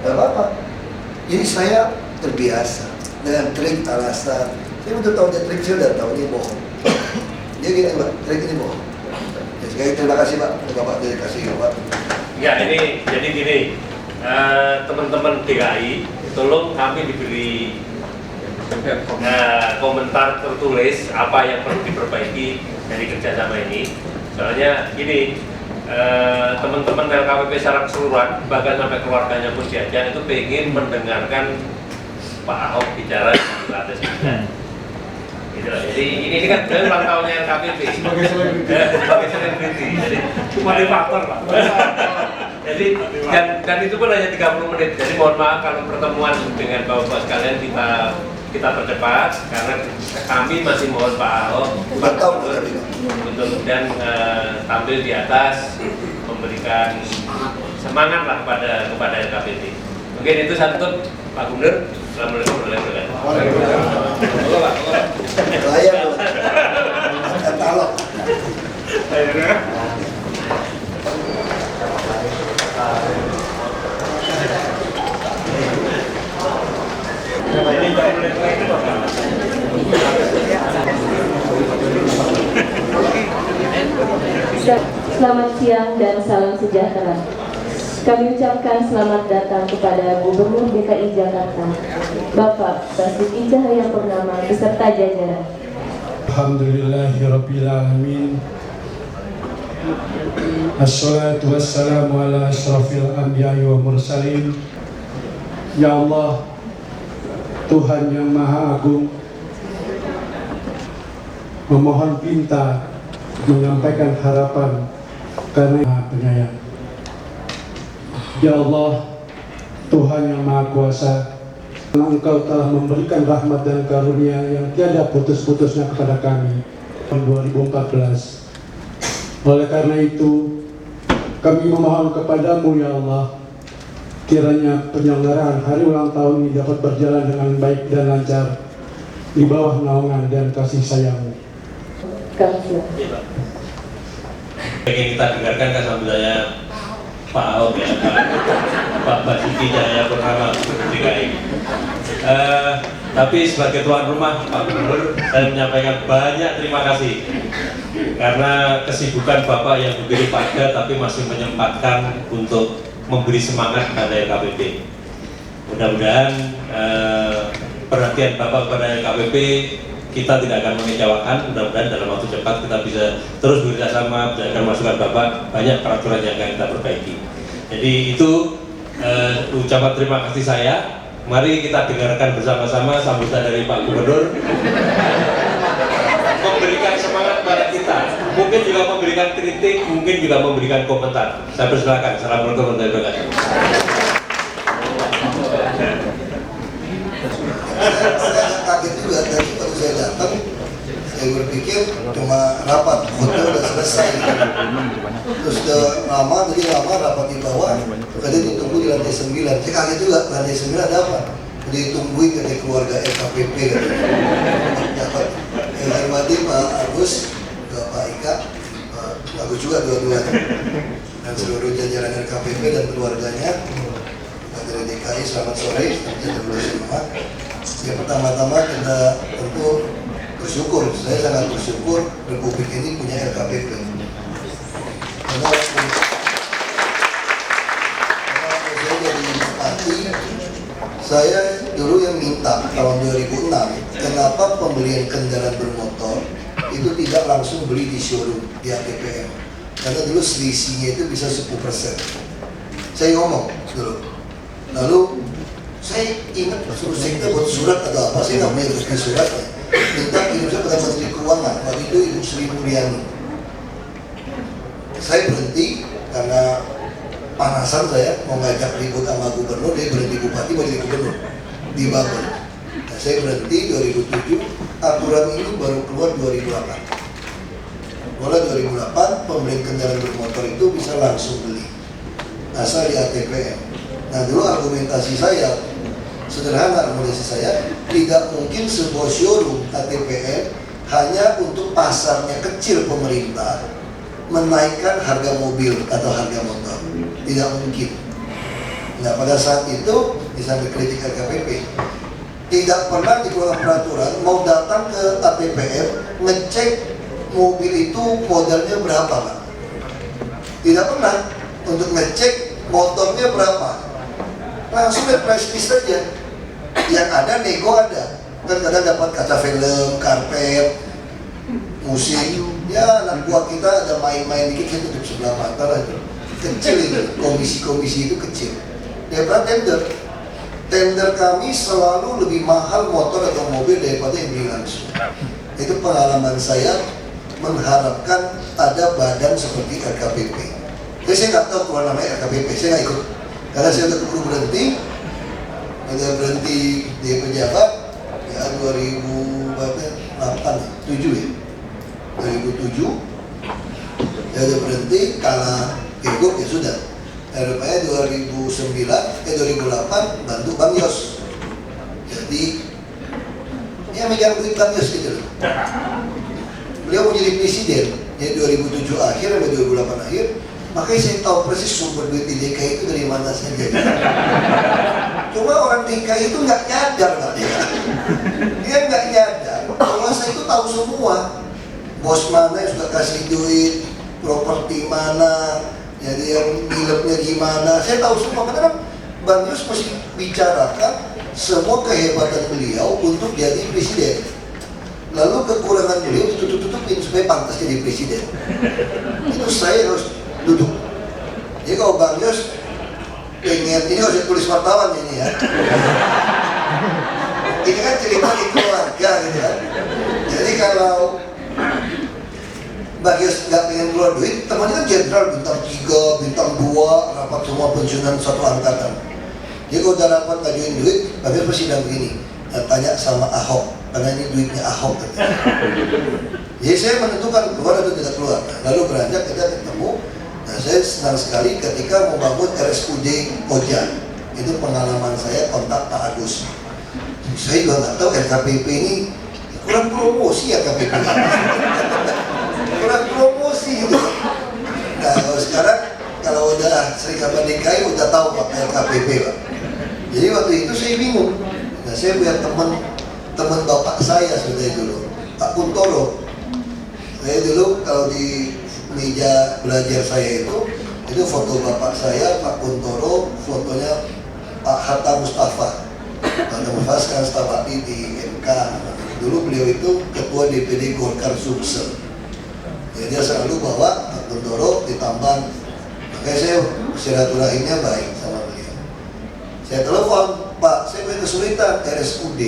Gak apa-apa. Jadi saya terbiasa dengan trik alasan. Saya udah tahu dia trik, saya udah tahu ini bohong. Dia gini, Pak, trik ini bohong. Ya, sekali terima kasih, Pak. Bapak terima kasih, Pak. Ya, ini jadi gini, teman-teman DKI, tolong kami diberi komentar tertulis apa yang perlu diperbaiki dari kerjasama ini. Soalnya gini, teman-teman LKPP secara keseluruhan, bahkan sampai keluarganya pun diajak, itu pengen mendengarkan Pak Ahok bicara di lantai 9. Gitu loh. Jadi ini kan sebenarnya ulang tahunnya LKPP sebagai selebriti. Jadi motivator, Pak. Jadi dan itu pun hanya 30 menit. Jadi mohon maaf kalau pertemuan dengan Bapak sekalian kita percepat karena kami masih mohon Pak Ahok untuk kemudian tampil di atas memberikan semangat lah kepada LKPP. Mungkin itu satu, Pak Gubernur. Assalamualaikum warahmatullahi wabarakatuh. Layar loh. Katalog. Selamat siang dan salam sejahtera. Kami ucapkan selamat datang kepada Gubernur DKI Jakarta, Bapak Basuki Cahayapurnama beserta jajaran. Alhamdulillahirabbil alamin. Assalatu wassalamu ala asyrafil anbiya'i wa mursalin. Ya Allah, Tuhan yang Maha Agung, memohon pinta menyampaikan harapan karena Maha Penyayang. Ya Allah, Tuhan yang Maha Kuasa, Engkau telah memberikan rahmat dan karunia yang tiada putus-putusnya kepada kami tahun 2014. Oleh karena itu, kami memohon kepadamu ya Allah, kiranya penyelenggaraan hari ulang tahun ini dapat berjalan dengan baik dan lancar di bawah naungan dan kasih sayang-Mu. Ingin kita dengarkan kesambilannya Pak Ahok ya, Pak Basuki Cahayapurnama DKI. Tapi sebagai tuan rumah Pak Gubernur, saya menyampaikan banyak terima kasih karena kesibukan Bapak yang begitu padat tapi masih menyempatkan untuk memberi semangat kepada LKPP. Mudah-mudahan perhatian Bapak kepada LKPP kita tidak akan mengecewakan. Mudah-mudahan dalam waktu cepat kita bisa terus bekerjasama, berdasarkan masukan Bapak, banyak peraturan yang akan kita perbaiki. Jadi itu ucapan terima kasih saya. Mari kita dengarkan bersama-sama sambutan dari Pak Gubernur memberikan semangat pada kita, mungkin juga memberikan kritik, mungkin juga memberikan komentar. Saya persilakan. Assalamualaikum warahmatullahi wabarakatuh. Saya kaget juga tadi waktu saya datang, saya berpikir cuma rapat, foto udah selesai. Terus udah lama rapat di bawah, tadi ditunggu di lantai 9. Saya kaget juga, lantai 9 ada apa? Ditungguin dari keluarga LKPP dapat yang hormati Pak Agus, Pak Ika, bagus juga dua-duanya, dan seluruh jajaran LKPP dan keluarganya. Dari DKI, selamat sore, semua. Ya, pertama-tama kita tentu bersyukur, saya sangat bersyukur Republik ini punya LKPP. Karena saya jadi bupati, saya dulu yang minta tahun 2006, kenapa pembelian kendaraan bermotor itu tidak langsung beli di showroom, di ATPM. Karena dulu selisihnya itu bisa 10%. Saya ngomong dulu. Lalu saya ingat suruh sekda buat surat atau apa, saya nggak punya resmi suratnya. Minta kirim saya pada Menteri Keuangan, waktu itu Ibu Sri Mulyani. Saya berhenti karena panasan saya mau ngajak ribut sama gubernur, dia berhenti bupati mau jadi gubernur di Babel. Nah, saya berhenti 2007, aturan ini baru keluar 2008. Mulai 2008 pembelian kendaraan bermotor itu bisa langsung beli, asal di ATPM. Nah dulu argumentasi saya sederhana, tidak mungkin sebuah showroom ATPM hanya untuk pasarnya kecil pemerintah menaikkan harga mobil atau harga motor, tidak mungkin. Nah pada saat itu disambil kritik LKPP, tidak pernah dikeluarkan peraturan mau datang ke ATPM ngecek mobil itu modalnya berapa Pak, tidak pernah untuk ngecek motornya berapa. Langsung lihat price list saja. Yang ada nego ada. Kan kadang dapat kaca film, karpet, musik. Ya anak buah kita ada main-main dikit, saya tutup sebelah mata aja. Kecil itu, komisi-komisi itu kecil. Daripada tender. Tender kami selalu lebih mahal motor atau mobil daripada yang beli langsung. Itu pengalaman saya mengharapkan ada badan seperti LKPP. Jadi saya nggak tahu keluar namanya LKPP, saya nggak ikut. Karena saya udah keburu berhenti di pejabat ya 2007 ya. 2007 saya udah berhenti karena pilgub ya sudah. Rupanya 2008 bantu Bang Yos. Jadi ya megang duit Bang Yos gitu loh. Beliau mau jadi presiden, jadi 2007 akhir sampai 2008 akhir. Makanya saya tahu persis sumber duit di DKI itu dari mana saja. Cuma orang DKI itu nggak nyadar lah dia. Dia nggak nyadar. Penguasa itu tahu semua. Bos mana yang sudah kasih duit, properti mana, Jadi yang ngilepnya gimana, saya tahu semua. Karena kan Bang Yus mesti bicarakan semua kehebatan beliau untuk jadi presiden. Lalu kekurangan beliau ditutup-tutupin supaya pantas jadi presiden. Itu saya harus duduk. Jadi kalau Bang Yus pengen, ini harus tulis wartawan ini ya. Ini kan cerita di keluarga gitu kan. Jadi kalau Bang Yus nggak pengen keluar duit, temannya kan jenderal bintang 3, bintang 2, rapat semua pensiunan satu angkatan. Jadi kalau udah rapat ngajuin duit, Bang Yus pasti bilang begini, tanya sama Ahok, karena ini duitnya Ahok. Jadi saya menentukan keluar atau tidak keluar. Lalu beranjak kita ketemu. Nah, saya senang sekali ketika membangun RSUD Koja. Itu pengalaman saya kontak Pak Agus. Saya juga nggak tahu RKPP ini kurang promosi ya KPP. Kurang promosi gitu. Nah, kalau sekarang kalau udah Serikatan DKI udah tahu Pak RKPP Pak. Jadi waktu itu saya bingung. Nah, saya punya teman bapak saya sudah dulu, Pak Kuntoro. Saya dulu kalau di meja belajar saya itu foto bapak saya, Pak Kuntoro, fotonya Pak Hatta Mustafa. Pak Mustafa sekarang staf ahli di MK. Dulu beliau itu ketua DPD Golkar Sumsel. Jadi dia selalu bawa Pak Kuntoro ditambah. Makanya saya silaturahimnya baik sama beliau. Saya telepon, Pak, saya punya kesulitan RSUD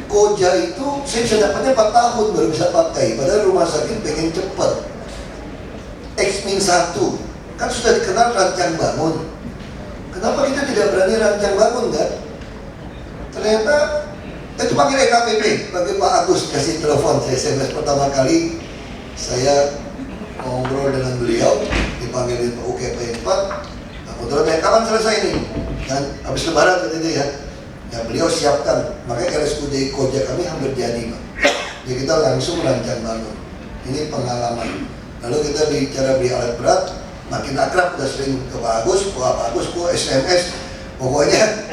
Koja itu saya bisa dapatnya 4 tahun baru bisa pakai. Padahal rumah sakit pengen cepat. X-1 kan sudah dikenal rancang bangun. Kenapa kita tidak berani rancang bangun kan? Ternyata itu panggil EKPP, panggil Pak Agus, kasih telepon. Saya SMS pertama kali saya ngobrol dengan beliau, dipanggil Pak UKP 4. Nah, kebetulan kapan selesai ini? Dan habis lebaran gitu ya. Ya beliau siapkan, makanya RSUD Koja kami hampir jadi Pak. Jadi kita langsung rancang bangun. Ini pengalaman. Lalu kita bicara beli alat berat, makin akrab, udah sering ke Pak Agus, kok SMS, pokoknya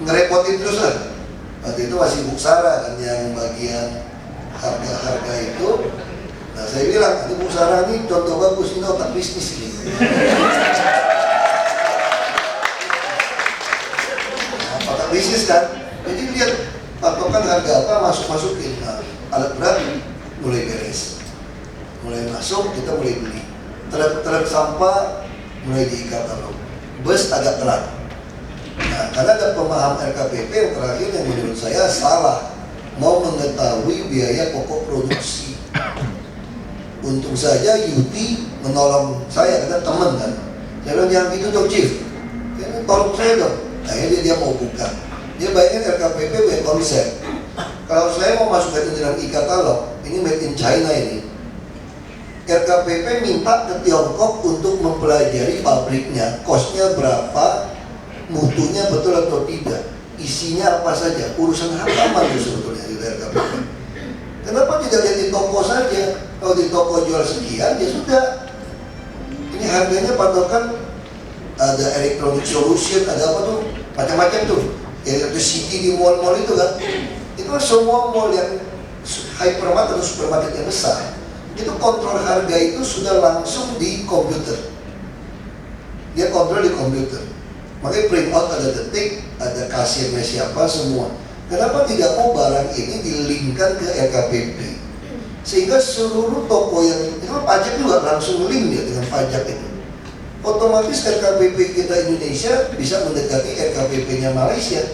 ngerepotin terus lah. Waktu itu masih Bu Sarah kan yang bagian harga-harga itu. Nah saya bilang, ini Bu Sarah ini contoh bagus, ini otak bisnis ini. Nah, otak bisnis kan, jadi lihat patokan harga apa, masukin. Nah, alat berat mulai beres. Mulai masuk, kita mulai beli. Truk sampah mulai diikatalog. Bus agak telat. Nah, karena ada pemaham RKPP yang terakhir yang menurut saya salah, mau mengetahui biaya pokok produksi. Untung saja Yuti menolong saya, karena teman kan. Saya bilang jangan gitu dong Chief, tolong saya dong. Akhirnya dia mau buka. Dia bayangin RKPP punya konsep. Kalau saya mau masukkan ke dalam e-katalog, ini made in China ini. RKPP minta ke Tiongkok untuk mempelajari pabriknya, kosnya berapa, mutunya betul atau tidak, isinya apa saja, urusan halaman itu sebetulnya di RKPP. Kenapa tidak lihat di toko saja? Kalau di toko jual sekian, ya sudah. Ini harganya patokan, ada electronic solution, ada apa tuh, macam-macam tuh. Electricity di mall-mall itu kan, itu kan semua mall yang hypermarket atau supermarket yang besar. Itu kontrol harga itu sudah langsung di komputer. Dia kontrol di komputer. Makanya print out ada detik, ada kasirnya siapa, semua. Kenapa tidak mau barang ini dilinkkan ke RKPP? Sehingga seluruh toko yang itu pajak juga langsung link dia dengan pajak itu. Otomatis RKPP kita Indonesia bisa mendekati RKPP-nya Malaysia.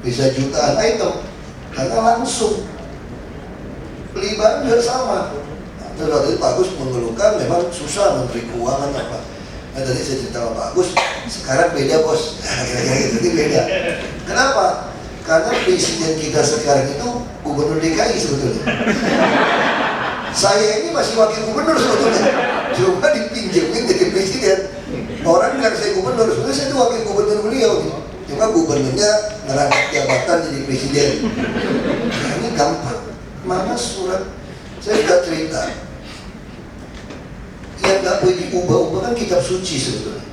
Bisa jutaan item. Karena langsung beli barang juga sama. Terus waktu itu Pak Agus mengeluhkan memang susah Menteri Keuangan apa. Nah tadi saya cerita sama Pak Agus, sekarang beda bos. Kira-kira gitu, jadi beda. Kenapa? Karena presiden kita sekarang itu Gubernur DKI sebetulnya. Saya ini masih wakil gubernur sebetulnya. Cuma dipinjemin jadi presiden. Orang bilang saya gubernur, sebenarnya saya itu wakil gubernur beliau. Cuma gubernurnya ngerangkap jabatan jadi presiden. Nah ini gampang. Mana surat? Saya sudah cerita. Yang nggak boleh diubah-ubah kan kitab suci sebetulnya.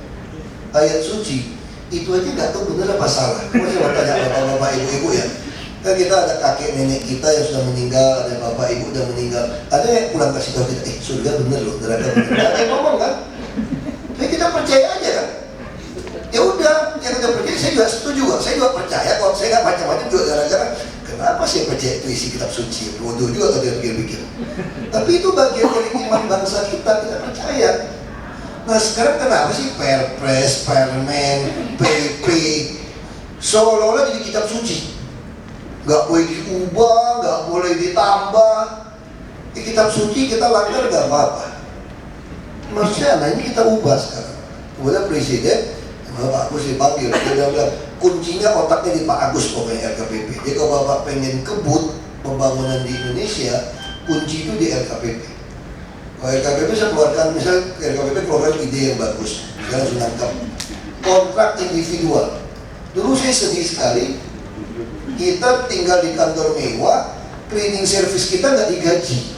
Ayat suci itu aja nggak tahu benar apa salah. Cuma saya mau tanya bapak-bapak, ibu-ibu ya. Kan kita ada kakek nenek kita yang sudah meninggal, ada bapak ibu sudah meninggal. Ada yang pulang kasih tahu kita, surga bener loh, neraka bener. Ada yang ngomong kan? kita percaya aja kan. Ya udah, yang udah percaya saya juga setuju kok. Saya juga percaya kok. Saya nggak macam-macam juga gara-gara kenapa saya percaya itu isi kitab suci. Bodoh juga kalau dia pikir-pikir. Tapi itu bagian dari iman bangsa kita percaya. Nah sekarang kenapa sih Perpres, Permen, PP seolah-olah jadi kitab suci? Nggak boleh diubah, nggak boleh ditambah. Di kitab suci kita langgar nggak apa-apa. Maksudnya, nah ini kita ubah sekarang. Kemudian Presiden, Pak Agus dipanggil, dia bilang kuncinya otaknya di Pak Agus pokoknya LKPP. Jadi kalau Bapak pengen kebut pembangunan di Indonesia, kunci itu di LKPP. Kalau LKPP saya keluarkan, misalnya LKPP keluarkan ide yang bagus, saya langsung nangkap kontrak individual. Dulu saya sedih sekali, kita tinggal di kantor mewah, cleaning service kita nggak digaji.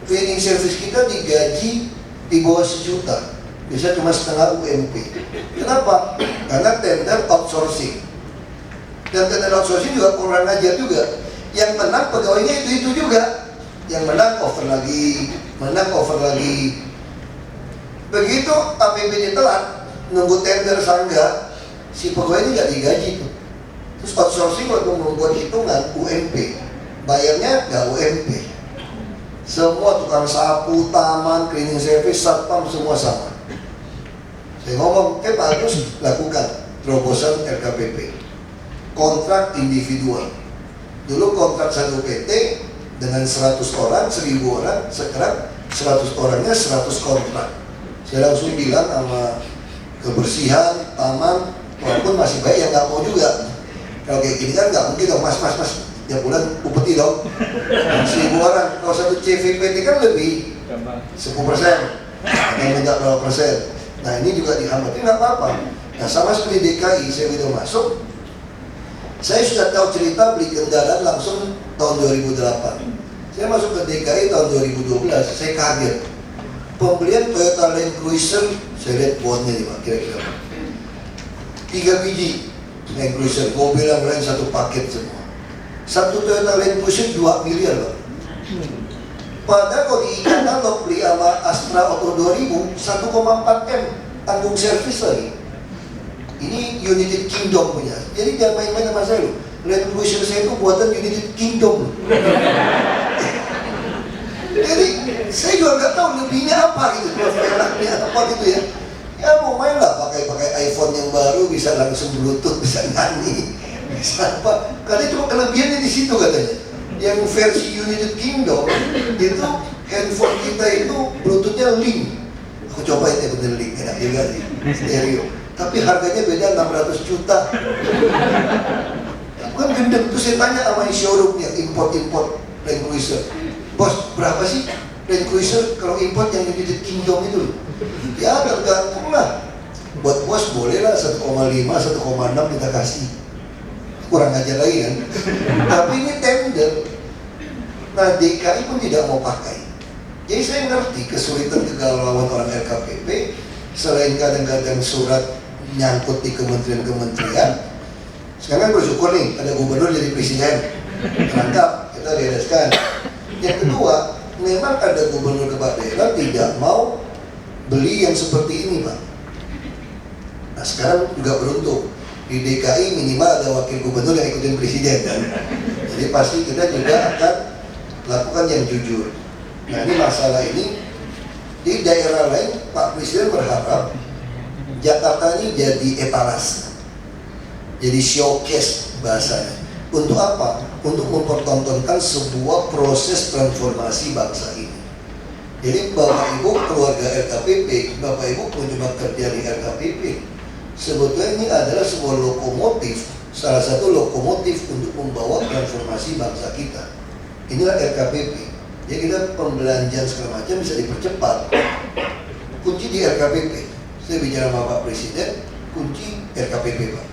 Cleaning service kita digaji di bawah 1 juta, bisa cuma setengah UMP. Kenapa? Karena tender outsourcing. Dan tender outsourcing juga kurang ajar juga. Yang menang pegawainya itu juga. Yang menang over lagi. Begitu APBD telat, nunggu tender sangga, si pegawainya nggak digaji tuh. Terus outsourcing waktu membuat hitungan UMP, bayarnya nggak UMP. Semua tukang sapu, taman, cleaning service, satpam semua sama. Saya ngomong, Pak Agus lakukan terobosan LKPP, kontrak individual. Dulu kontrak satu PT dengan 100 orang, 1000 orang, sekarang 100 orangnya 100 kontrak. Saya langsung bilang sama kebersihan, taman, walaupun masih baik yang nggak mau juga. Kalau kayak gini kan nggak mungkin dong, mas, tiap bulan upeti dong. 1000 orang, kalau satu CVPT kan lebih 10%, atau minta berapa persen. Nah ini juga dihambat, nggak apa-apa. Nah sama seperti DKI, saya udah masuk, saya sudah tahu cerita beli kendaraan langsung tahun 2008. Saya masuk ke DKI tahun 2012, saya kaget. Pembelian Toyota Land Cruiser, saya lihat bondnya nih Pak, kira-kira 3 biji Land Cruiser, mobil yang lain satu paket semua. Satu Toyota Land Cruiser 2 miliar Pak. Padahal kalau di e-katalog beli sama Astra Auto 2000 1,4 M tanggung servis lagi. Ini United Kingdom punya. Jadi jangan main-main sama saya loh. Land Cruiser saya itu buatan United Kingdom loh. Jadi saya juga nggak tahu lebihnya apa gitu, merahnya apa gitu ya. Ya mau main lah pakai iPhone yang baru, bisa langsung Bluetooth, bisa nyanyi, bisa apa. Karena cuma kelebihannya di situ katanya. Yang versi United Kingdom itu handphone kita itu Bluetoothnya link. Aku cobain ya bener link, enak juga sih, stereo. Tapi harganya beda 600 juta. Kan gendeng. Terus saya tanya sama showroom yang import Land Cruiser, bos berapa sih Land Cruiser kalau import yang United Kingdom itu? Ya tergantung lah. Buat bos boleh lah 1,5, 1,6 kita kasih. Kurang aja lagi kan. Tapi ini tender. Nah DKI pun tidak mau pakai. Jadi saya ngerti kesulitan kegalauan orang LKPP. Selain kadang-kadang surat nyangkut di kementerian-kementerian, sekarang bersyukur nih ada gubernur jadi presiden, terangkap, kita bereskan. Yang kedua, memang ada gubernur kepala daerah tidak mau beli yang seperti ini Pak. Nah sekarang juga beruntung di DKI minimal ada wakil gubernur yang ikutin presiden kan. Jadi pasti kita juga akan lakukan yang jujur. Nah ini masalah ini di daerah lain Pak Presiden berharap Jakarta ini jadi etalase, jadi showcase bahasanya. Untuk apa? Untuk mempertontonkan sebuah proses transformasi bangsa ini. Jadi Bapak Ibu keluarga LKPP, Bapak Ibu mencoba kerja di LKPP, sebetulnya ini adalah sebuah lokomotif, salah satu lokomotif untuk membawa transformasi bangsa kita. Inilah LKPP. Jadi kita pembelanjaan segala macam bisa dipercepat. Kunci di LKPP. Saya bicara sama Pak Presiden, kunci LKPP Pak.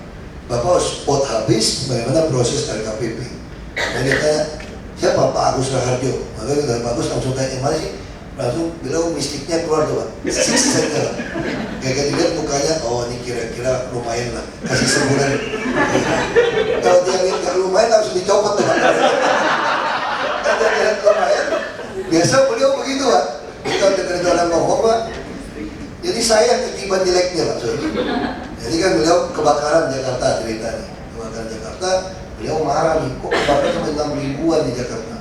Bapak spot habis, bagaimana proses LKPP. Dan dia tanya, siapa? Pak Agus Raharjo. Maka dari Pak Agus langsung tanya, mana sih? Langsung bilang mistiknya keluar tuh Pak. Six lah. Kayak dilihat mukanya, oh ini kira-kira lumayan lah. Kasih sebulan. Kalau dia lihat gak lumayan langsung dicopot tuh Pak. Kalau dia lihat lumayan, biasa beliau begitu Pak. Kita dengar orang ngomong Pak. Jadi saya yang ketiban jeleknya Pak Soe. Jadi kan beliau kebakaran Jakarta ceritanya. Kebakaran Jakarta, beliau marah nih, kok kebakaran sampai 6 ribuan di Jakarta.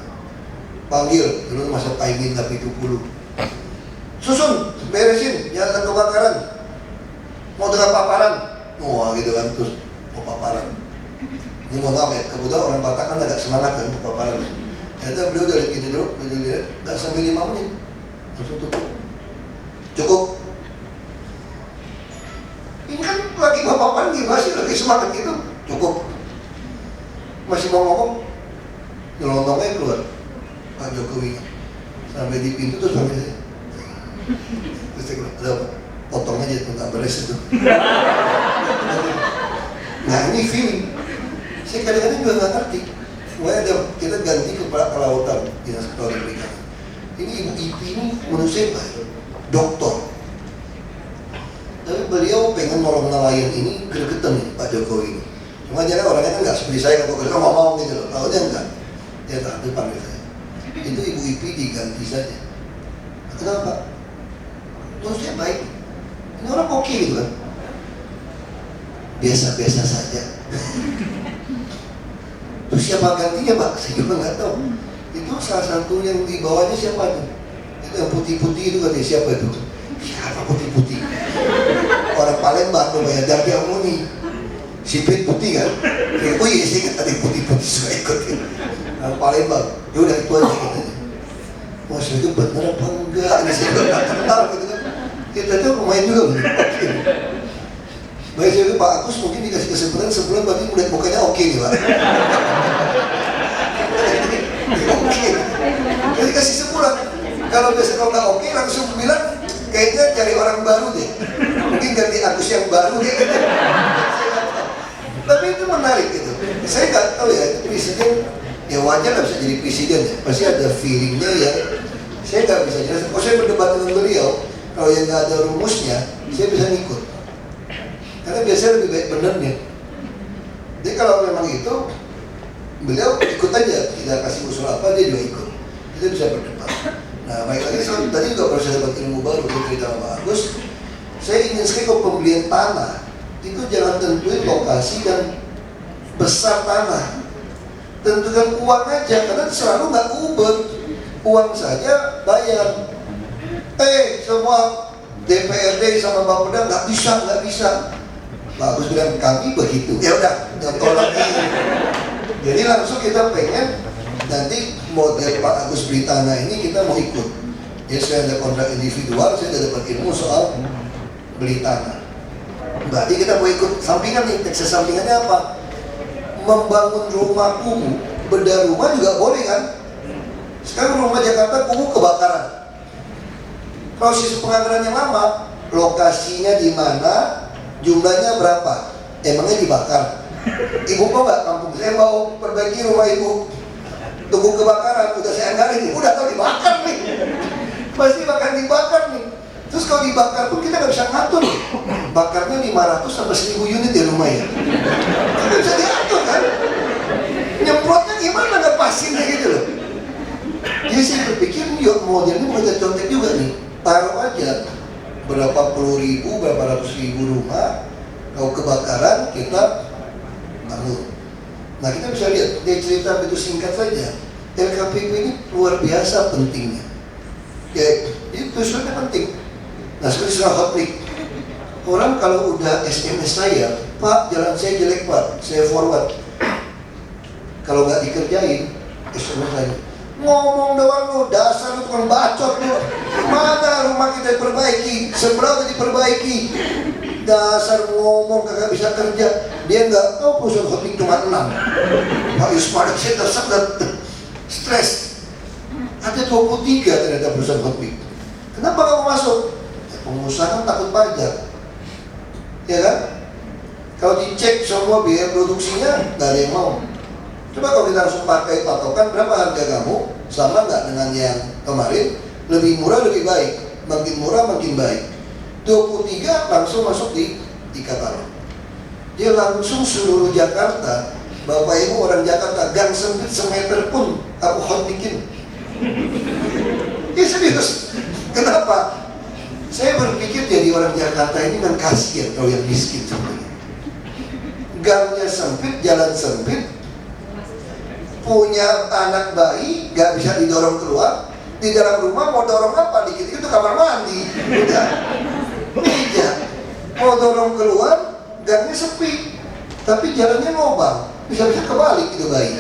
Panggil, dulu masa timing tapi 70. Susun, beresin, jangan kebakaran. Mau dengan paparan. Wah gitu kan, terus mau paparan. Ini mau maaf ya, kebetulan orang Batak kan agak semangat kan paparan. Ternyata beliau udah lihat gini dulu, beliau lihat, gak sampai 5 menit. Langsung tutup. Cukup. Ini kan lagi paparan gimana sih, lagi semangat gitu. Cukup. Masih mau ngomong, nyelonongnya keluar Pak Jokowi. Sampai di pintu terus sampai saya. Terus saya bilang, ada apa? Potong aja tuh, gak beres itu. Nah ini feeling. Saya kadang-kadang juga gak ngerti. Makanya kita ganti kepala kelautan Dinas Kelautan Perikanan. Ini Ibu Ipi ini menurut saya baik, doktor. Tapi beliau pengen nolong nelayan ini gregetan nih Pak Jokowi ini. Cuma jangan orangnya kan nggak seperti saya, kalau kerja ngomong gitu loh. Kalau dia enggak, dia tak panggil saya. Itu Ibu Ipi diganti saja. Kenapa? Menurut saya baik. Ini orang oke gitu kan. Biasa-biasa saja. Terus siapa gantinya Pak? Saya juga nggak tahu. Itu salah satu yang di bawahnya siapa tuh? Itu yang putih-putih itu katanya siapa itu? Siapa putih-putih? Orang Palembang tuh banyak Darbi Amuni. Sipit putih kan? Oh iya saya ingat ada putih-putih suka ikut. Orang Palembang. Ya udah itu aja katanya. Wah saya itu bener apa enggak? Ini saya juga nggak kenal gitu kan. Kita tuh pemain juga bener. Oke. Baik saya itu Pak Agus mungkin dikasih kesempatan sebulan berarti melihat mukanya oke nih Pak. Oke. Jadi kasih sebulan. Kalau biasa kalau nggak oke langsung bilang kayaknya cari orang baru deh. Mungkin ganti Agus yang baru deh. Gitu. Tapi itu menarik gitu. Saya nggak tahu ya itu presiden. Ya wajar lah bisa jadi presiden ya. Pasti ada feelingnya ya. Saya nggak bisa jelas. Kalau saya berdebat dengan beliau, kalau yang nggak ada rumusnya, saya bisa ngikut. Karena biasanya lebih baik benernya. Jadi kalau memang itu, beliau ikut aja. Kita kasih usul apa, dia juga ikut. Kita bisa berdebat. Nah, baik lagi, tadi juga baru saya dapat ilmu baru dari cerita Pak Agus. Saya ingin sekali kalau pembelian tanah, itu jangan tentuin lokasi dan besar tanah. Tentukan uang aja, karena selalu nggak ubet. Uang saja bayar. Semua DPRD sama Bapeda nggak bisa. Pak Agus bilang kami begitu. Ya udah, tolong ini. Jadi langsung kita pengen nanti model Pak Agus beli tanah ini kita mau ikut. Jadi saya ada kontrak individual, saya sudah dapat ilmu soal beli tanah. Berarti kita mau ikut sampingan nih. Teks sampingannya apa? Membangun rumah kumuh, bedah rumah juga boleh kan? Sekarang rumah Jakarta kumuh kebakaran. Kalau sistem penganggaran yang lama, lokasinya di mana, jumlahnya berapa? Emangnya dibakar? Ibu kok nggak kampung saya mau perbaiki rumah ibu, tunggu kebakaran, udah saya anggarin, udah tahu dibakar nih, pasti bakal dibakar nih. Terus kalau dibakar pun kita nggak bisa ngatur, bakarnya 500 sampai 1000 unit ya rumah ya, nggak bisa diatur kan? Nyemprotnya gimana nggak pasinnya gitu loh. Jadi saya berpikir yuk modelnya mau kita contek juga nih. Taruh aja berapa puluh ribu, berapa ratus ribu rumah, kalau kebakaran kita bangun. Nah kita bisa lihat, dia cerita begitu singkat saja. LKPP ini luar biasa pentingnya. Ya itu sebenarnya penting. Nah seperti surat hotlik, orang kalau udah SMS saya, Pak jalan saya jelek Pak, saya forward. Kalau nggak dikerjain, SMS lagi. Ngomong doang lu, dasar lu tukang bacot lu. Mana rumah kita diperbaiki, sebelah udah diperbaiki. Dasar ngomong kagak bisa kerja. Dia nggak tahu perusahaan hotling cuma 6. Pak Yusman saya tersedak stres. Ada 23 ternyata perusahaan hotling. Kenapa kamu masuk? Ya, pengusaha kan takut pajak, ya kan? Kalau dicek semua biaya produksinya nggak ada yang mau. Coba kalau kita langsung pakai patokan berapa harga kamu, sama nggak dengan yang kemarin? Lebih murah lebih baik, makin murah makin baik. 23 langsung masuk di katalog. Dia langsung seluruh Jakarta, Bapak Ibu orang Jakarta, gang sempit semeter pun aku hotlikin. Ya serius. Kenapa? Saya berpikir jadi orang Jakarta ini kan kasihan kalau yang miskin sebenarnya. Gangnya sempit, jalan sempit, punya anak bayi gak bisa didorong keluar, di dalam rumah mau dorong apa, dikit itu kamar mandi, udah meja, mau dorong keluar gangnya sepi, tapi jalannya lobang, bisa-bisa kebalik itu bayi.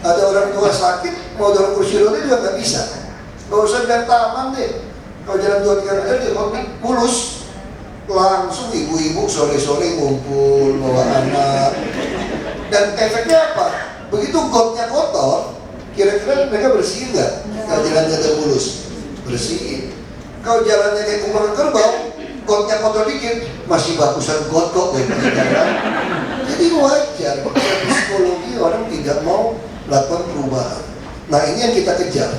Ada orang tua sakit mau dorong kursi roda juga nggak bisa, nggak usah jalan taman deh, kalau jalan 2-3 meter dia mulus, langsung ibu-ibu sore-sore ngumpul bawa anak, dan efeknya apa? Begitu gotnya kotor, kira-kira mereka bersihin nggak? Kalau jalannya ada mulus, bersihin. Kalau jalannya kayak kubangan kerbau, gotnya kotor dikit, masih bagusan got kok jalan. Jadi wajar, secara psikologi orang tidak mau melakukan perubahan. Nah ini yang kita kejar.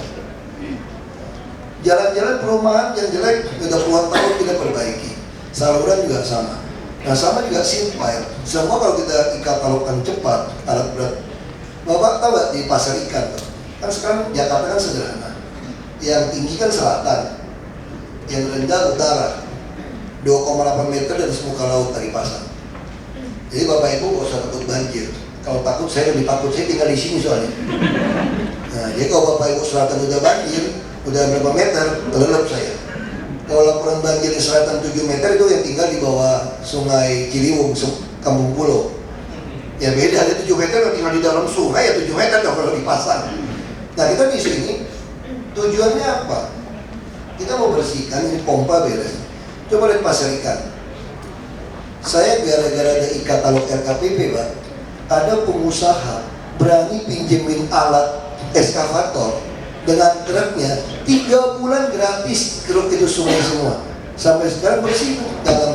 Jalan-jalan perumahan yang jelek sudah puluhan tahun kita perbaiki. Saluran juga sama. Nah sama juga simpai. Semua kalau kita dikatalogkan cepat, alat berat. Bapak tahu gak di pasar ikan? Kan sekarang Jakarta kan sederhana. Yang tinggi kan selatan, yang rendah utara. 2,8 meter dari muka laut dari pasar. Jadi Bapak Ibu gak usah takut banjir. Kalau takut saya lebih takut, saya tinggal di sini soalnya. Nah, jadi kalau Bapak Ibu selatan udah banjir, udah berapa meter, terlelep saya. Kalau laporan banjir di selatan 7 meter itu yang tinggal di bawah Sungai Ciliwung, Kampung Pulau. Ya beda, ada 7 meter yang tinggal di dalam sungai, ya 7 meter dong kalau dipasang. Nah kita di sini tujuannya apa? Kita mau bersihkan, ini pompa beres. Coba lihat pasar ikan. Saya gara-gara ada e-katalog RKPP, Pak, ada pengusaha berani pinjemin alat eskavator dengan truknya 3 bulan gratis keruk itu sungai semua. Sampai sekarang bersih dalam.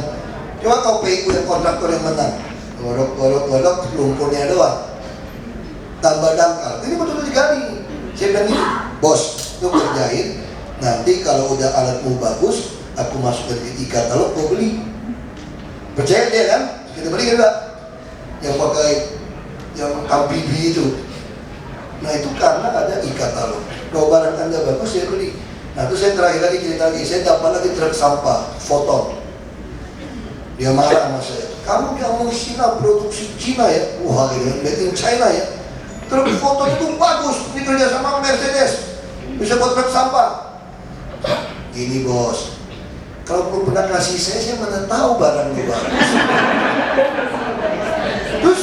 Coba kau PU yang kontraktor yang menang, godok lumpurnya doang, tambah dangkal. Ini betul-betul digali. Saya bilang ini, bos, lu kerjain. Nanti kalau udah alatmu bagus, aku masukkan di e-katalog, kau beli. Percaya dia kan? Kita beli kan enggak? Yang pakai yang amfibi itu. Nah itu karena ada e-katalog. Kalau barang Anda bagus, saya beli. Nah itu saya terakhir lagi cerita lagi, saya dapat lagi truk sampah, foto. Dia marah sama saya. Kamu ngomong Cina, produksi Cina ya? Wah gitu, made in China ya? Truk foto itu bagus, ini kerja sama Mercedes, bisa buat truk sampah. Gini bos, kalau belum pernah kasih saya mana tahu barang itu bagus. Terus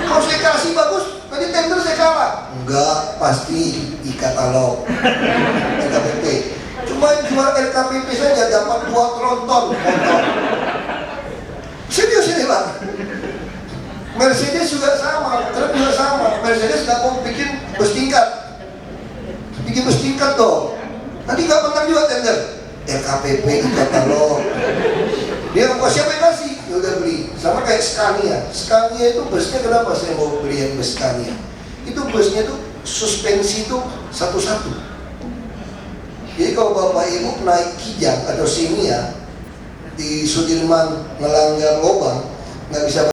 kalau saya kasih bagus, nanti tender saya kalah. Enggak, pasti e-katalog RKPP. Cuma jual RKPP saja dapat 2 tronton motor. Serius ini Bang. Mercedes juga sama, truk juga sama. Mercedes nggak mau bikin bus tingkat, bikin bus tingkat dong. Nanti nggak menang juga tender. RKPP e-katalog. Dia mau siapa yang kasih? Ya udah beli. Sama kayak Scania. Scania itu busnya kenapa saya mau beli yang bus Scania? Itu busnya itu suspensi itu satu-satu. Jadi kalau Bapak Ibu naik Kijang atau Simia di Sudirman ngelanggar lubang, nggak bisa